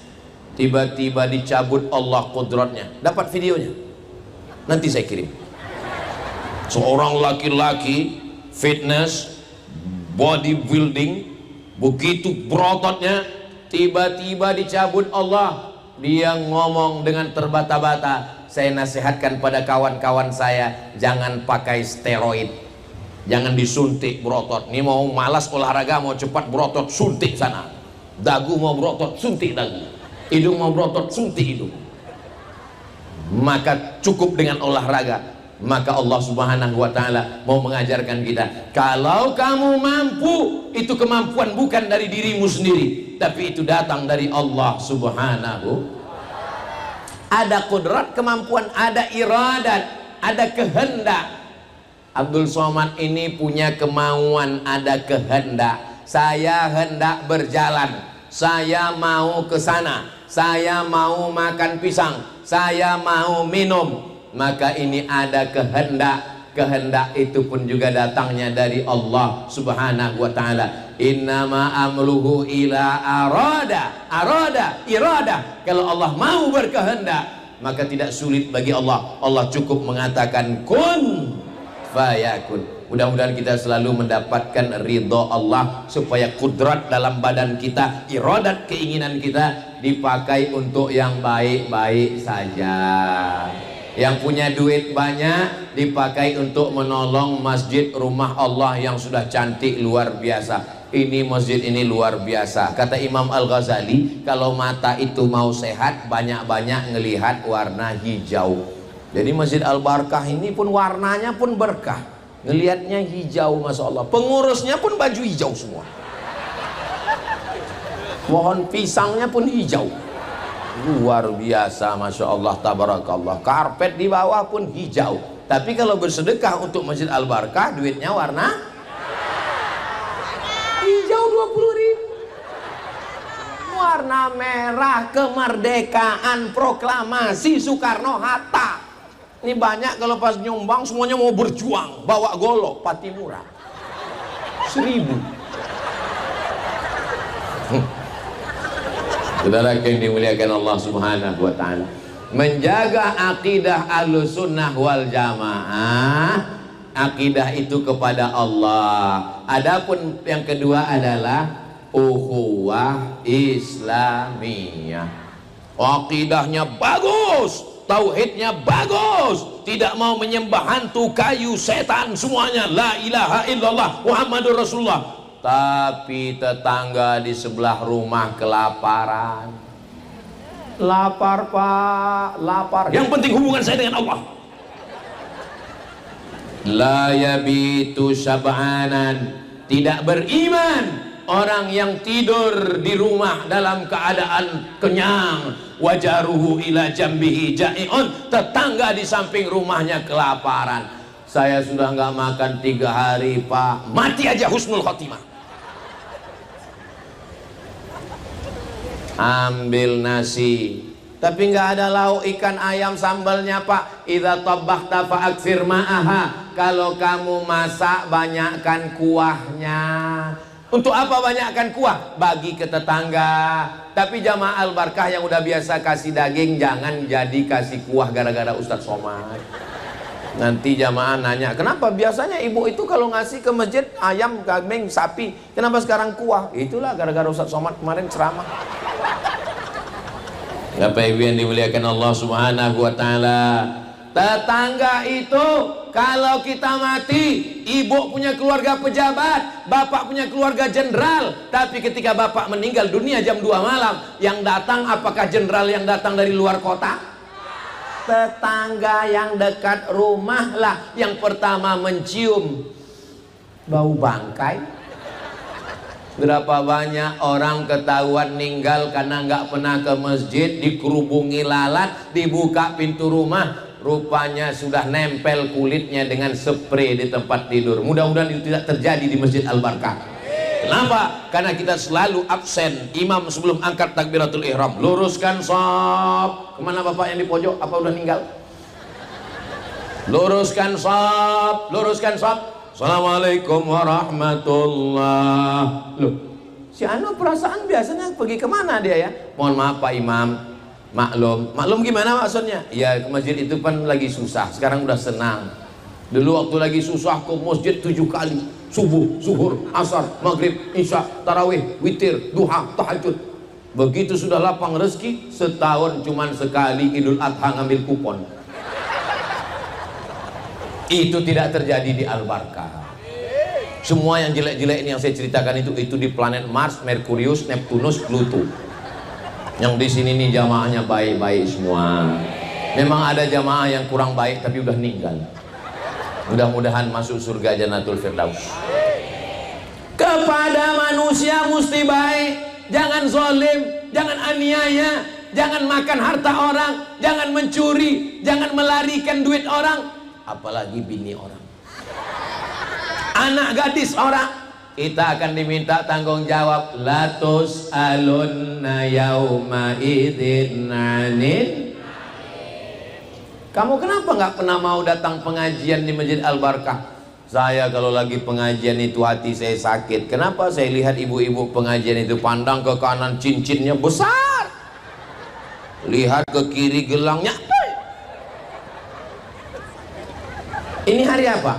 tiba-tiba dicabut Allah qudratnya. Dapat videonya? Nanti saya kirim. Seorang laki-laki fitness, bodybuilding, begitu berototnya, tiba-tiba dicabut Allah. Dia ngomong dengan terbata-bata. Saya nasihatkan pada kawan-kawan saya, jangan pakai steroid, jangan disuntik berotot. Ini mau malas olahraga, mau cepat berotot, suntik sana. Dagu mau berotot, suntik dagu. Hidung mau berotot, suntik hidung. Maka cukup dengan olahraga. Maka Allah Subhanahu wa taala mau mengajarkan kita, kalau kamu mampu, itu kemampuan bukan dari dirimu sendiri, tapi itu datang dari Allah Subhanahu. Ada kudrat, kemampuan, ada iradat, ada kehendak. Abdul Somad ini punya kemauan, ada kehendak. Saya hendak berjalan, saya mau ke sana, saya mau makan pisang, saya mau minum. Maka ini ada kehendak. Kehendak itu pun juga datangnya dari Allah Subhanahu wa taala. Innama amruhu ila irada. Kalau Allah mau berkehendak, maka tidak sulit bagi Allah. Allah cukup mengatakan kun fayakun. Mudah-mudahan kita selalu mendapatkan ridho Allah, supaya kudrat dalam badan kita, iradat keinginan kita dipakai untuk yang baik-baik saja. Yang punya duit banyak dipakai untuk menolong masjid rumah Allah yang sudah cantik luar biasa. Ini masjid ini luar biasa. Kata Imam Al-Ghazali, kalau mata itu mau sehat, banyak-banyak ngelihat warna hijau. Jadi Masjid Al-Barakah ini pun warnanya pun berkah. Ngelihatnya hijau, Masya Allah. Pengurusnya pun baju hijau semua. Pohon pisangnya pun hijau. Luar biasa, Masya Allah, tabarakallah. Karpet di bawah pun hijau. Tapi kalau bersedekah untuk Masjid Al-Barakah, duitnya warna hijau 20.000. Warna merah, kemerdekaan, proklamasi Soekarno-Hatta. Ini banyak kalau pas nyumbang semuanya mau berjuang, bawa golok Patimura 1000. Saudara yang dimuliakan Allah Subhanahu wa taala, menjaga akidah Ahlussunnah wal Jamaah, akidah itu kepada Allah. Adapun yang kedua adalah ukhuwah Islamiyah. Akidahnya bagus, tauhidnya bagus, tidak mau menyembah hantu, kayu, setan, semuanya la ilaha illallah Muhammadur Rasulullah. Tapi tetangga di sebelah rumah kelaparan. Lapar pak, lapar. Yang penting hubungan saya dengan Allah. La yabitu syab'anan, tidak beriman orang yang tidur di rumah dalam keadaan kenyang. Wajaruhu ila jambihi ja'i'un, tetangga di samping rumahnya kelaparan. Saya sudah nggak makan 3 hari Pak, mati aja husnul khotimah. Ambil nasi tapi nggak ada lauk ikan ayam sambalnya Pak. Idza tabakhta fa'aktsir ma'aha, kalau kamu masak banyakkan kuahnya. Untuk apa banyakkan kuah? Bagi ke tetangga. Tapi jamaah al-barkah yang udah biasa kasih daging, jangan jadi kasih kuah gara-gara Ustadz Somad. Nanti jamaah nanya, kenapa biasanya ibu itu kalau ngasih ke masjid ayam, kambing, sapi, kenapa sekarang kuah? Itulah gara-gara Ustadz Somad kemarin ceramah. Bapak Ibu yang dimuliakan Allah Subhanahu wa taala, tetangga itu kalau kita mati, ibu punya keluarga pejabat, bapak punya keluarga jenderal, tapi ketika bapak meninggal dunia jam 2 malam, yang datang apakah jenderal yang datang dari luar kota? Tetangga yang dekat rumah lah yang pertama mencium bau bangkai. Berapa banyak orang ketahuan meninggal karena nggak pernah ke masjid, dikerubungi lalat, dibuka pintu rumah, rupanya sudah nempel kulitnya dengan spray di tempat tidur. Mudah-mudahan itu tidak terjadi di Masjid Al-Barkah. Kenapa? Karena kita selalu absen. Imam sebelum angkat takbiratul ihram, luruskan shaf. Kemana bapak yang di pojok? Apa udah meninggal? Luruskan shaf, luruskan shaf. Assalamualaikum warahmatullah. Loh, si Anu perasaan biasanya pergi kemana dia ya? Mohon maaf Pak Imam, maklum. Maklum gimana maksudnya? Ya ke masjid itu kan lagi susah, sekarang udah senang. Dulu waktu lagi susah ke masjid 7 kali, subuh, zuhur, asar, maghrib, isya, tarawih, witir, duha, tahajud. Begitu sudah lapang rezeki, setahun cuman sekali Idul Adha ngambil kupon. Itu tidak terjadi di Al-Barkah. Semua yang jelek-jelek ini yang saya ceritakan itu di planet Mars, Merkurius, Neptunus, Pluto. Yang di sini nih jamaahnya baik-baik semua. Memang ada jamaah yang kurang baik tapi udah meninggal. Mudah-mudahan masuk surga Jannatul Firdaus. Kepada manusia mesti baik, jangan zalim, jangan aniaya, jangan makan harta orang, jangan mencuri, jangan melarikan duit orang. Apalagi bini orang, anak gadis orang. Kita akan diminta tanggung jawab. Latus alunna yauma idzin anin. Kamu kenapa nggak pernah mau datang pengajian di Masjid Al-Barkah? Saya kalau lagi pengajian itu hati saya sakit. Kenapa? Saya lihat ibu-ibu pengajian itu pandang ke kanan cincinnya besar, lihat ke kiri gelangnya. Ini hari apa?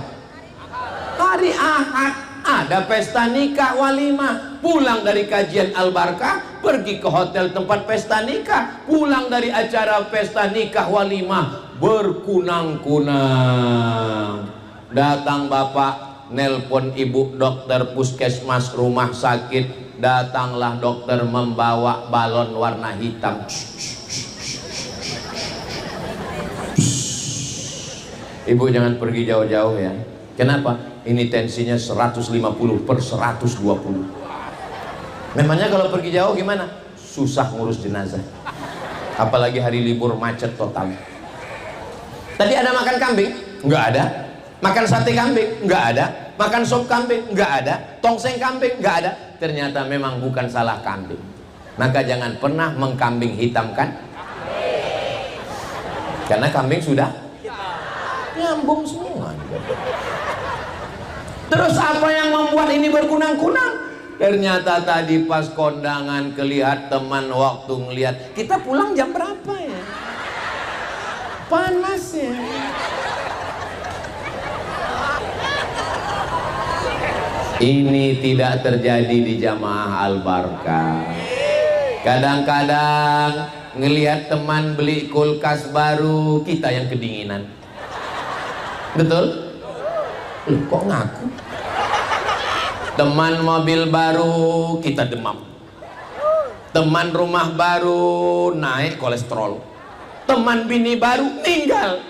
Hari Ahad. Ada pesta nikah walimah. Pulang dari kajian Al-Barkah, pergi ke hotel tempat pesta nikah. Pulang dari acara pesta nikah walimah, berkunang-kunang. Datang bapak, nelpon ibu dokter puskesmas rumah sakit. Datanglah dokter membawa balon warna hitam. Ibu jangan pergi jauh-jauh ya. Kenapa? Ini tensinya 150/120. Memangnya kalau pergi jauh gimana? Susah ngurus jenazah. Apalagi hari libur macet total. Tadi ada makan kambing? Enggak ada. Makan sate kambing? Enggak ada. Makan sop kambing? Enggak ada. Tongseng kambing? Enggak ada. Ternyata memang bukan salah kambing. Maka jangan pernah mengkambing hitamkan. Karena kambing sudah nyambung semua. Terus apa yang membuat ini berkunang-kunang? Ternyata tadi pas kondangan kelihat teman waktu ngelihat kita pulang jam berapa ya? Panas ya. Ini tidak terjadi di jamaah Al-Barkah. Kadang-kadang ngelihat teman beli kulkas baru, kita yang kedinginan. Betul? Loh, kok ngaku? Teman mobil baru, kita demam. Teman rumah baru, naik kolesterol. Teman bini baru, meninggal.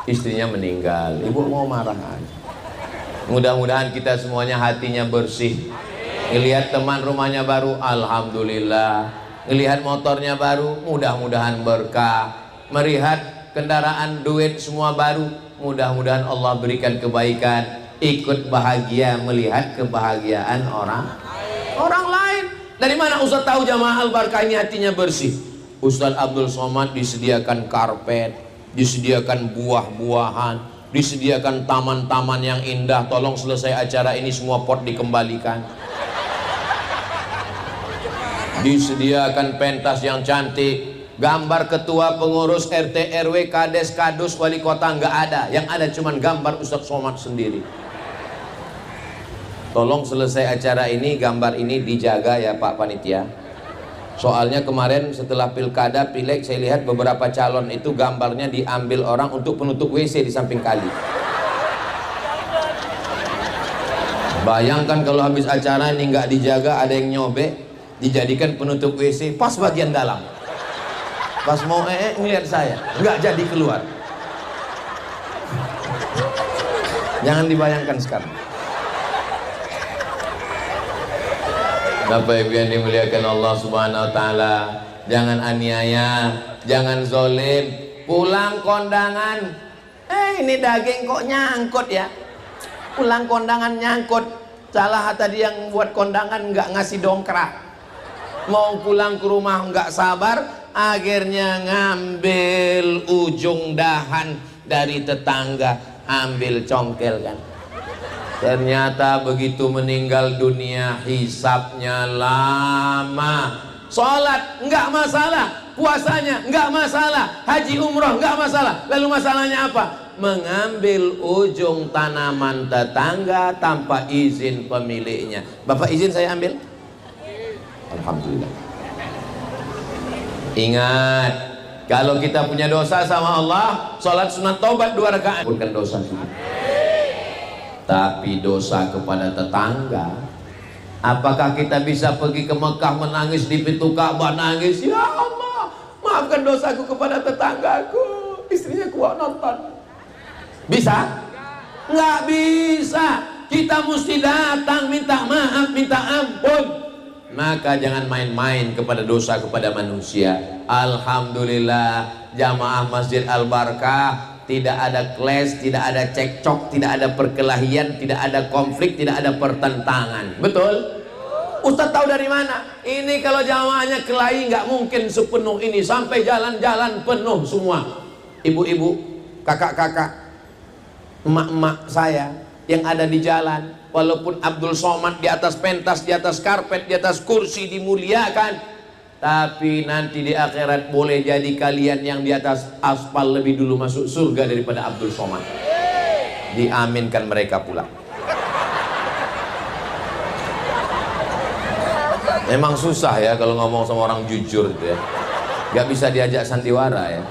istrinya meninggal, ibu mau marah aja. Mudah-mudahan kita semuanya hatinya bersih. Ngelihat teman rumahnya baru, alhamdulillah. Ngelihat motornya baru, mudah-mudahan berkah. Melihat kendaraan, duit semua baru, mudah-mudahan Allah berikan kebaikan. Ikut bahagia melihat kebahagiaan orang lain. Dari mana Ustaz tahu jamaah Al-Barkah ini hatinya bersih? Ustaz Abdul Somad disediakan karpet, disediakan buah-buahan, disediakan taman-taman yang indah. Tolong selesai acara ini semua pot dikembalikan. Disediakan pentas yang cantik, gambar ketua pengurus RT RW kades kadus wali kota nggak ada, yang ada cuman gambar Ustaz Somad sendiri. Tolong selesai acara ini gambar ini dijaga ya Pak Panitia. Soalnya kemarin setelah pilkada pileg saya lihat beberapa calon itu gambarnya diambil orang untuk penutup WC di samping kali. Bayangkan kalau habis acara ini nggak dijaga, ada yang nyobek dijadikan penutup WC pas bagian dalam. Pas mau ngeliat saya nggak jadi keluar. Jangan dibayangkan sekarang. Bapak Ibu yang dimuliakan Allah Subhanahu wa taala, jangan aniaya, jangan zolim. Pulang kondangan, ini daging kok nyangkut ya. Pulang kondangan nyangkut. Salah tadi yang buat kondangan nggak ngasih dongkrak. Mau pulang ke rumah nggak sabar, akhirnya ngambil ujung dahan dari tetangga, ambil congkel kan. Ternyata begitu meninggal dunia hisabnya lama. Sholat nggak masalah, puasanya nggak masalah, haji umroh nggak masalah. Lalu masalahnya apa? Mengambil ujung tanaman tetangga tanpa izin pemiliknya. Bapak izin saya ambil? Alhamdulillah. Ingat, kalau kita punya dosa sama Allah, sholat sunat taubat 2 rakaat bukan dosa juga. Tapi dosa kepada tetangga, apakah kita bisa pergi ke Mekah menangis di pintu Ka'bah, nangis, ya Allah maafkan dosaku kepada tetanggaku, istrinya kuat nonton? Bisa? Nggak bisa. Kita mesti datang minta maaf, minta ampun. Maka jangan main-main kepada dosa kepada manusia. Alhamdulillah jamaah Masjid Al-Barkah tidak ada clash, tidak ada cekcok, tidak ada perkelahian, tidak ada konflik, tidak ada pertentangan. Betul? Ustaz tahu dari mana? Ini kalau jamaahnya kelahi nggak mungkin sepenuh ini, sampai jalan-jalan penuh semua. Ibu-ibu, kakak-kakak, emak-emak saya yang ada di jalan, walaupun Abdul Somad di atas pentas, di atas karpet, di atas kursi dimuliakan, tapi nanti di akhirat boleh jadi kalian yang di atas aspal lebih dulu masuk surga daripada Abdul Somad. Diaminkan mereka pula. Memang susah ya kalau ngomong sama orang jujur itu ya. Gak bisa diajak sandiwara ya.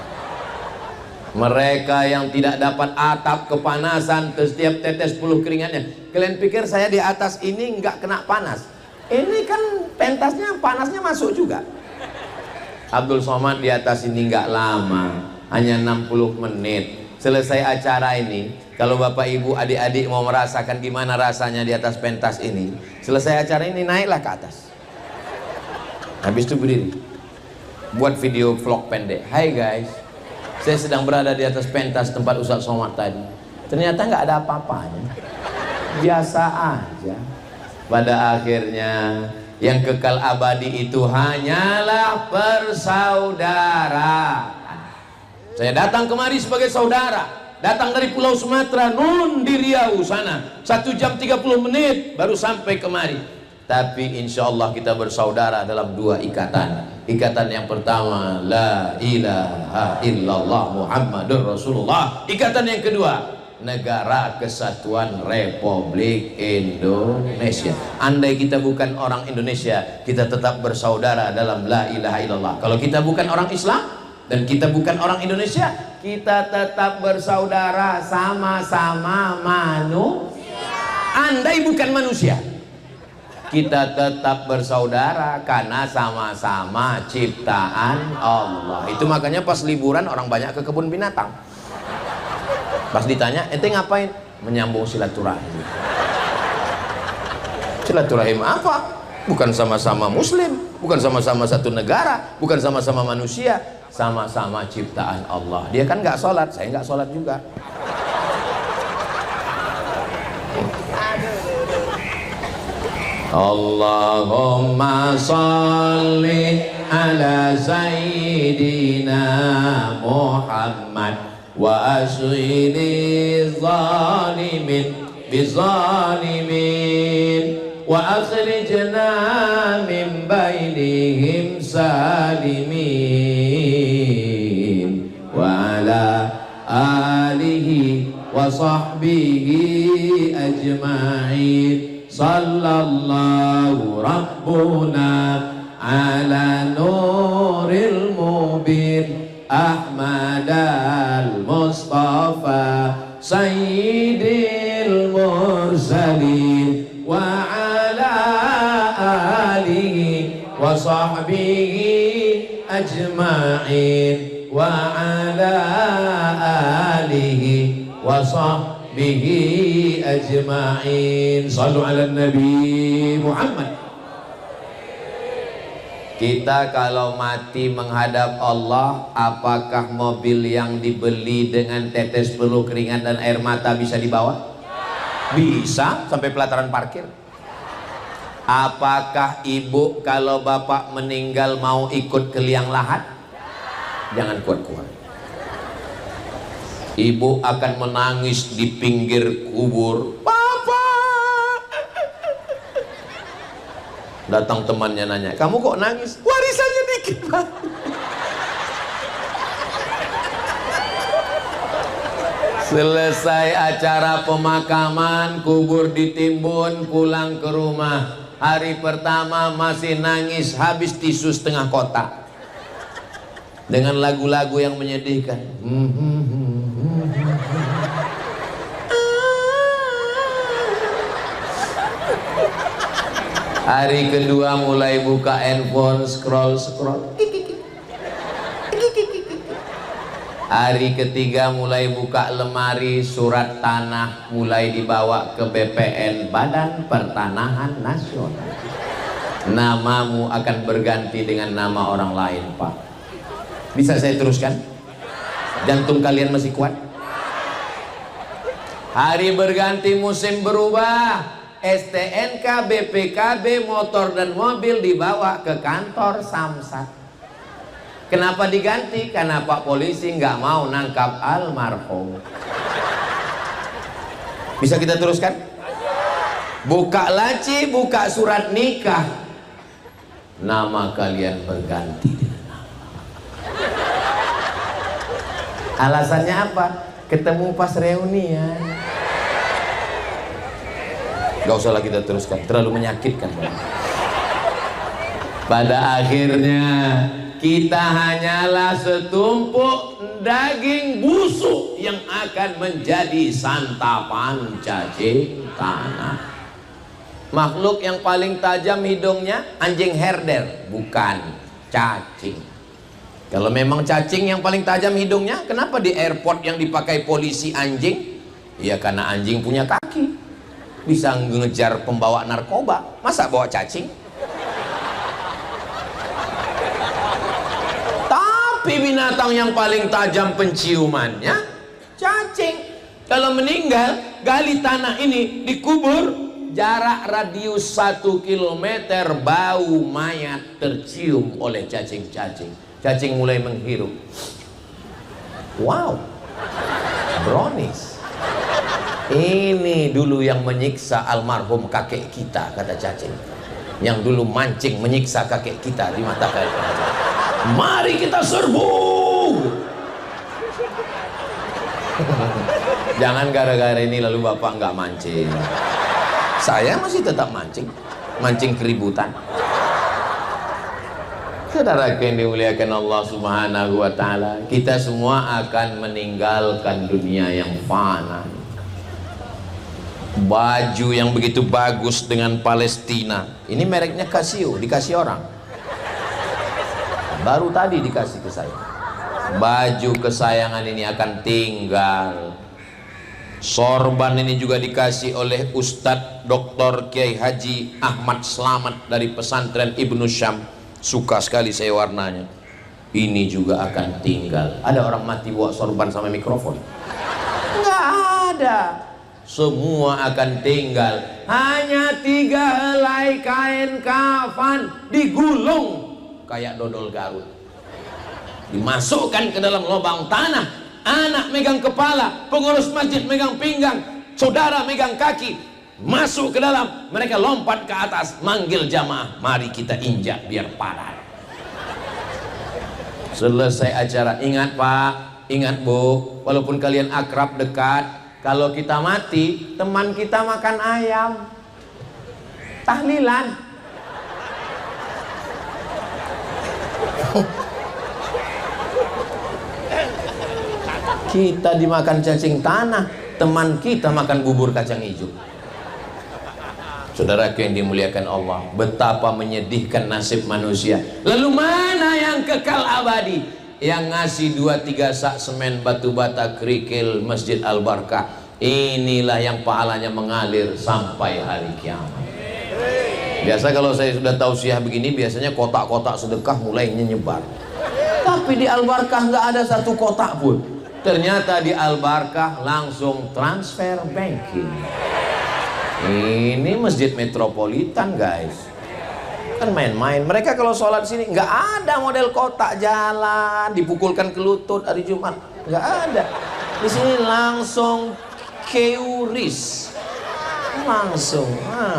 Mereka yang tidak dapat atap kepanasan setiap tetes puluh keringatnya. Kalian pikir saya di atas ini nggak kena panas? Ini kan pentasnya panasnya masuk juga. Abdul Somad di atas ini nggak lama, hanya 60 menit. Selesai acara ini, kalau bapak ibu adik-adik mau merasakan gimana rasanya di atas pentas ini, selesai acara ini naiklah ke atas. Habis itu berdiri, buat video vlog pendek. Hai guys, saya sedang berada di atas pentas tempat Ustaz Somad tadi. Ternyata nggak ada apa-apanya, biasa aja. Pada akhirnya yang kekal abadi itu hanyalah persaudaraan. Saya datang kemari sebagai saudara, datang dari Pulau Sumatera, nun di Riau sana, 1 jam 30 menit baru sampai kemari. Tapi insya Allah kita bersaudara dalam 2 ikatan. Ikatan yang pertama, la ilaha illallah Muhammadur Rasulullah. Ikatan yang kedua, Negara Kesatuan Republik Indonesia. Andai kita bukan orang Indonesia, kita tetap bersaudara dalam la ilaha illallah. Kalau kita bukan orang Islam dan kita bukan orang Indonesia, kita tetap bersaudara, sama-sama manusia. Andai bukan manusia, kita tetap bersaudara karena sama-sama ciptaan Allah. Itu makanya pas liburan orang banyak ke kebun binatang. Pas ditanya, ente ngapain? Menyambung silaturahim. Silaturahim apa? Bukan sama-sama muslim, bukan sama-sama satu negara, bukan sama-sama manusia, sama-sama ciptaan Allah. Dia kan nggak sholat, saya nggak sholat juga. Allahumma sholli ala sayyidina Muhammad wa ashghili zalimin bizalimin wa akhrijna min bainihim salimin wa ala alihi wa sahbihi ajma'in. Sallallahu rabbuna ala nuril mubin Ahmad al-Mustafa sayyidil mursalin wa ala alihi wa sahbihi ajma'in wa ala alihi wa sahbihi ajma'in. Sallu ala Nabi Muhammad. Kita kalau mati menghadap Allah, apakah mobil yang dibeli dengan tetes peluh keringat dan air mata bisa dibawa? Bisa, sampai pelataran parkir. Apakah ibu kalau bapak meninggal mau ikut ke liang lahat? Jangan kuat-kuat. Ibu akan menangis di pinggir kubur. Datang temannya nanya, kamu kok nangis? Warisannya dikit, Pak. Selesai acara pemakaman, kubur ditimbun, pulang ke rumah. Hari pertama masih nangis, habis tisu setengah kotak. Dengan lagu-lagu yang menyedihkan. Hari kedua mulai buka handphone, scroll. Hari ketiga mulai buka lemari, surat tanah mulai dibawa ke BPN, Badan Pertanahan Nasional. Namamu akan berganti dengan nama orang lain, Pak. Bisa saya teruskan? Jantung kalian masih kuat? Hari berganti, musim berubah. STNK, BPKB, motor dan mobil dibawa ke kantor Samsat. Kenapa diganti? Karena Pak Polisi nggak mau nangkap almarhum. Bisa kita teruskan? Buka laci, buka surat nikah, nama kalian berganti dengan nama. Alasannya apa? Ketemu pas reunian. Gak usah lagi kita teruskan, terlalu menyakitkan. Pada akhirnya kita hanyalah setumpuk daging busuk yang akan menjadi santapan cacing tanah. Makhluk yang paling tajam hidungnya anjing herder, bukan cacing. Kalau memang cacing yang paling tajam hidungnya, kenapa di airport yang dipakai polisi anjing? Ya karena anjing punya kaki, bisa ngejar pembawa narkoba. Masa bawa cacing? Tapi binatang yang paling tajam penciumannya cacing. Kalau meninggal, gali tanah ini, dikubur, jarak radius 1 kilometer bau mayat tercium oleh cacing-cacing. Cacing mulai menghirup. Wow, brownies. Ini dulu yang menyiksa almarhum kakek kita, kata cacing. Yang dulu mancing menyiksa kakek kita di mata kakek. Mari kita serbu. Jangan gara-gara ini lalu bapak nggak mancing. Saya masih tetap mancing, mancing keributan. Saudara yang dimuliakan Allah Subhanahu wa Ta'ala, kita semua akan meninggalkan dunia yang fana. Baju yang begitu bagus dengan Palestina, ini mereknya Casio, dikasih orang. Baru tadi dikasih ke saya. Baju kesayangan ini akan tinggal. Sorban ini juga dikasih oleh Ustadz Dr. Kiai Haji Ahmad Slamet dari pesantren Ibnu Syam. Suka sekali saya warnanya. Ini juga akan tinggal. Ada orang mati bawa sorban sama mikrofon? Nggak ada. Semua akan tinggal. Hanya 3 helai kain kafan digulung kayak dodol Garut, dimasukkan ke dalam lubang tanah. Anak megang kepala, pengurus masjid megang pinggang, saudara megang kaki, masuk ke dalam. Mereka lompat ke atas, manggil jamaah, mari kita injak biar padat. Selesai acara. Ingat Pak, ingat Bu, walaupun kalian akrab dekat, kalau kita mati, teman kita makan ayam, tahlilan. Kita dimakan cacing tanah, teman kita makan bubur kacang hijau. Saudaraku yang dimuliakan Allah, betapa menyedihkan nasib manusia. Lalu mana yang kekal abadi? Yang ngasih 2-3 sak semen, batu bata, kerikil Masjid Al-Barkah. Inilah yang pahalanya mengalir sampai hari kiamat. Biasa kalau saya sudah tausiah begini, biasanya kotak-kotak sedekah mulai nyebar. Tapi di Al-Barkah nggak ada satu kotak pun. Ternyata di Al-Barkah langsung transfer banking. Ini masjid metropolitan guys, kan main-main. Mereka kalau sholat sini nggak ada model kotak jalan dipukulkan ke lutut hari Jumat, nggak ada. Di sini langsung QRIS, langsung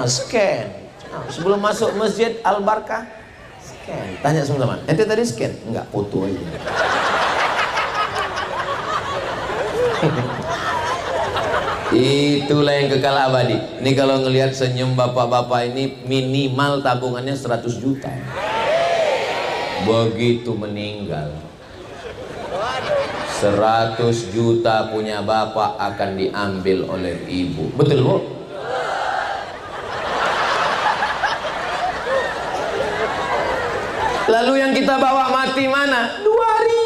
scan. Sebelum masuk masjid Al-Barkah scan. Tanya teman-teman, ente tadi scan? Enggak, foto aja. Itulah yang kekal abadi. Ini kalau ngelihat senyum bapak-bapak ini, minimal tabungannya 100 juta. Begitu meninggal, 100 juta punya bapak akan diambil oleh ibu. Betul Bu? Lalu yang kita bawa mati mana? 2.000.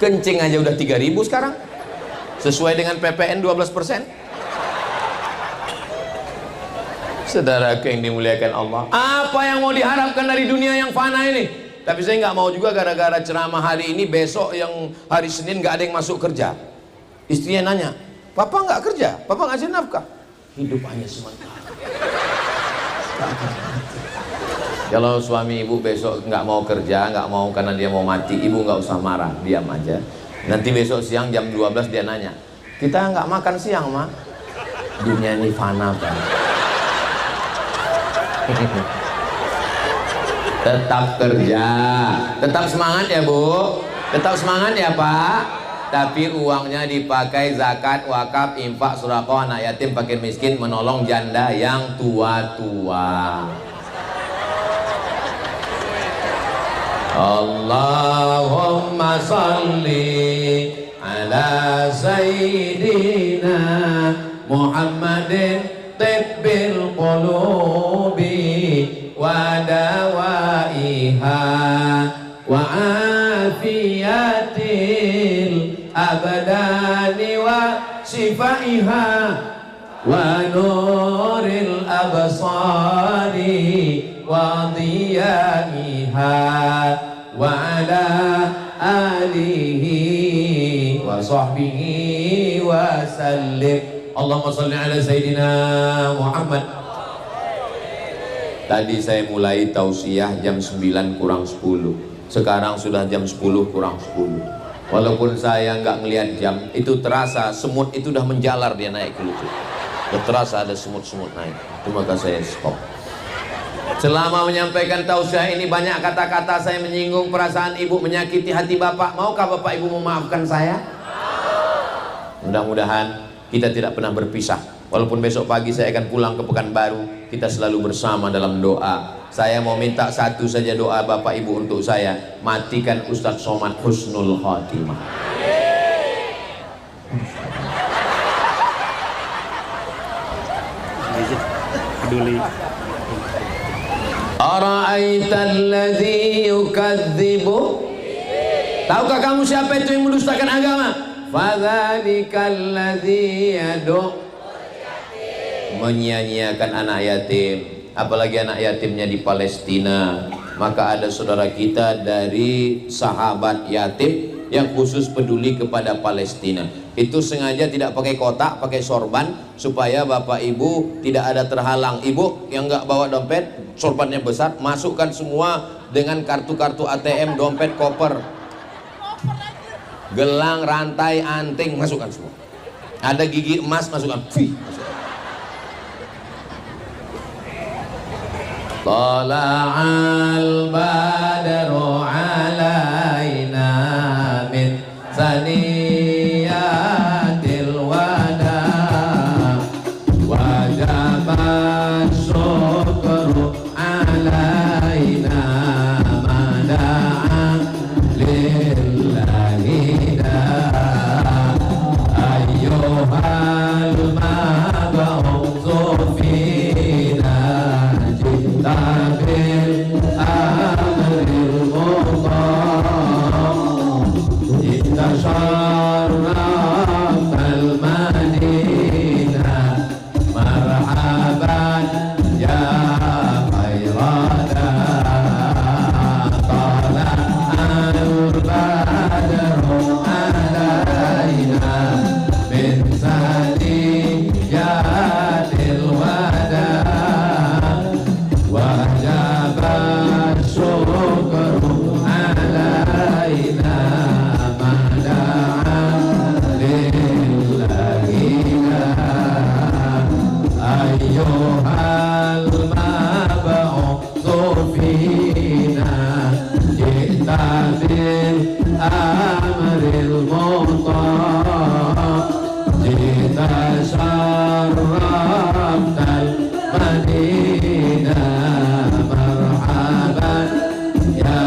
Kencing aja udah 3.000 sekarang. Sesuai dengan PPN 12%. Saudaraku yang dimuliakan Allah, apa yang mau diharapkan dari dunia yang fana ini? Tapi saya nggak mau juga gara-gara ceramah hari ini, besok yang hari Senin nggak ada yang masuk kerja. Istrinya nanya, Papa nggak kerja? Papa ngasih nafkah? Hidup hanya sementara. Kalau suami ibu besok nggak mau kerja, nggak mau karena dia mau mati, ibu nggak usah marah, diam aja. Nanti besok siang jam 12 dia nanya, kita nggak makan siang Ma? Dunia ini fana Pak. Tetap kerja, tetap semangat ya Bu, tetap semangat ya Pak. Tapi uangnya dipakai zakat, wakaf, infak, sedekah, anak yatim, fakir miskin, menolong janda yang tua-tua. Allahumma salli ala sayyidina Muhammadin tibbil qulubi wa dawaiha wa afiyatil abdani wa shifaiha wa nuril absari wa diyaiha wa ala alihi wa sahbihi wa sallim. Allahumma salli ala Sayyidina Muhammad. Tadi saya mulai tausiah jam 9 kurang 10. Sekarang sudah jam 10 kurang 10. Walaupun saya nggak ngelihat jam, itu terasa semut itu udah menjalar, dia naik ke lutut. Terasa ada semut-semut naik. Itu maka saya stop. Selama menyampaikan tausiah ini banyak kata-kata saya menyinggung perasaan ibu, menyakiti hati bapak. Maukah bapak ibu memaafkan saya? Mudah-mudahan kita tidak pernah berpisah. Walaupun besok pagi saya akan pulang ke Pekanbaru, kita selalu bersama dalam doa. Saya mau minta satu saja doa bapak ibu untuk saya, matikan Ustadz Somad husnul khotimah. Peduli. Ara'aitalladzi yukadzibu. Tahukah kamu siapa itu yang mendustakan agama? fadzalikal ladzi yad'u, menyia-nyiakan anak yatim, apalagi anak yatimnya di Palestina. Maka ada saudara kita dari sahabat yatim yang khusus peduli kepada Palestina. Itu sengaja tidak pakai kotak, pakai sorban, supaya bapak ibu tidak ada terhalang. Ibu yang nggak bawa dompet, sorbannya besar, masukkan semua dengan kartu-kartu ATM, dompet, koper, gelang, rantai, anting, masukkan semua. Ada gigi emas, masukkan. Masukkan. Tala'al badru alaina min saniyatil wada, wajabat syukru alaina mada'a lillahi da, ayyuhal mab'utsu fina tabil amril muqam, intasyarrafal madinah, marhaban ya khairana, tala'al badru alaina min saniyatil wada, wajabat syukru alaina mada'a lillahina, ayyuhal mab'utsu fina ji'ta bil amril muta', ji'ta syarraftal madinah, marhaban ya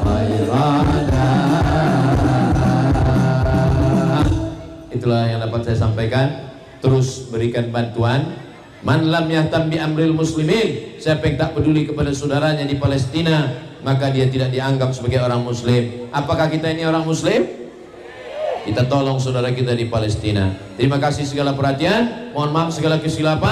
khairana. Itulah yang dapat saya sampaikan. Terus berikan bantuan. Man lam yahtam bi amril muslimin, siapa yang tak peduli kepada saudaranya di Palestina, maka dia tidak dianggap sebagai orang muslim. Apakah kita ini orang muslim? Kita tolong saudara kita di Palestina. Terima kasih segala perhatian. Mohon maaf segala kesilapan.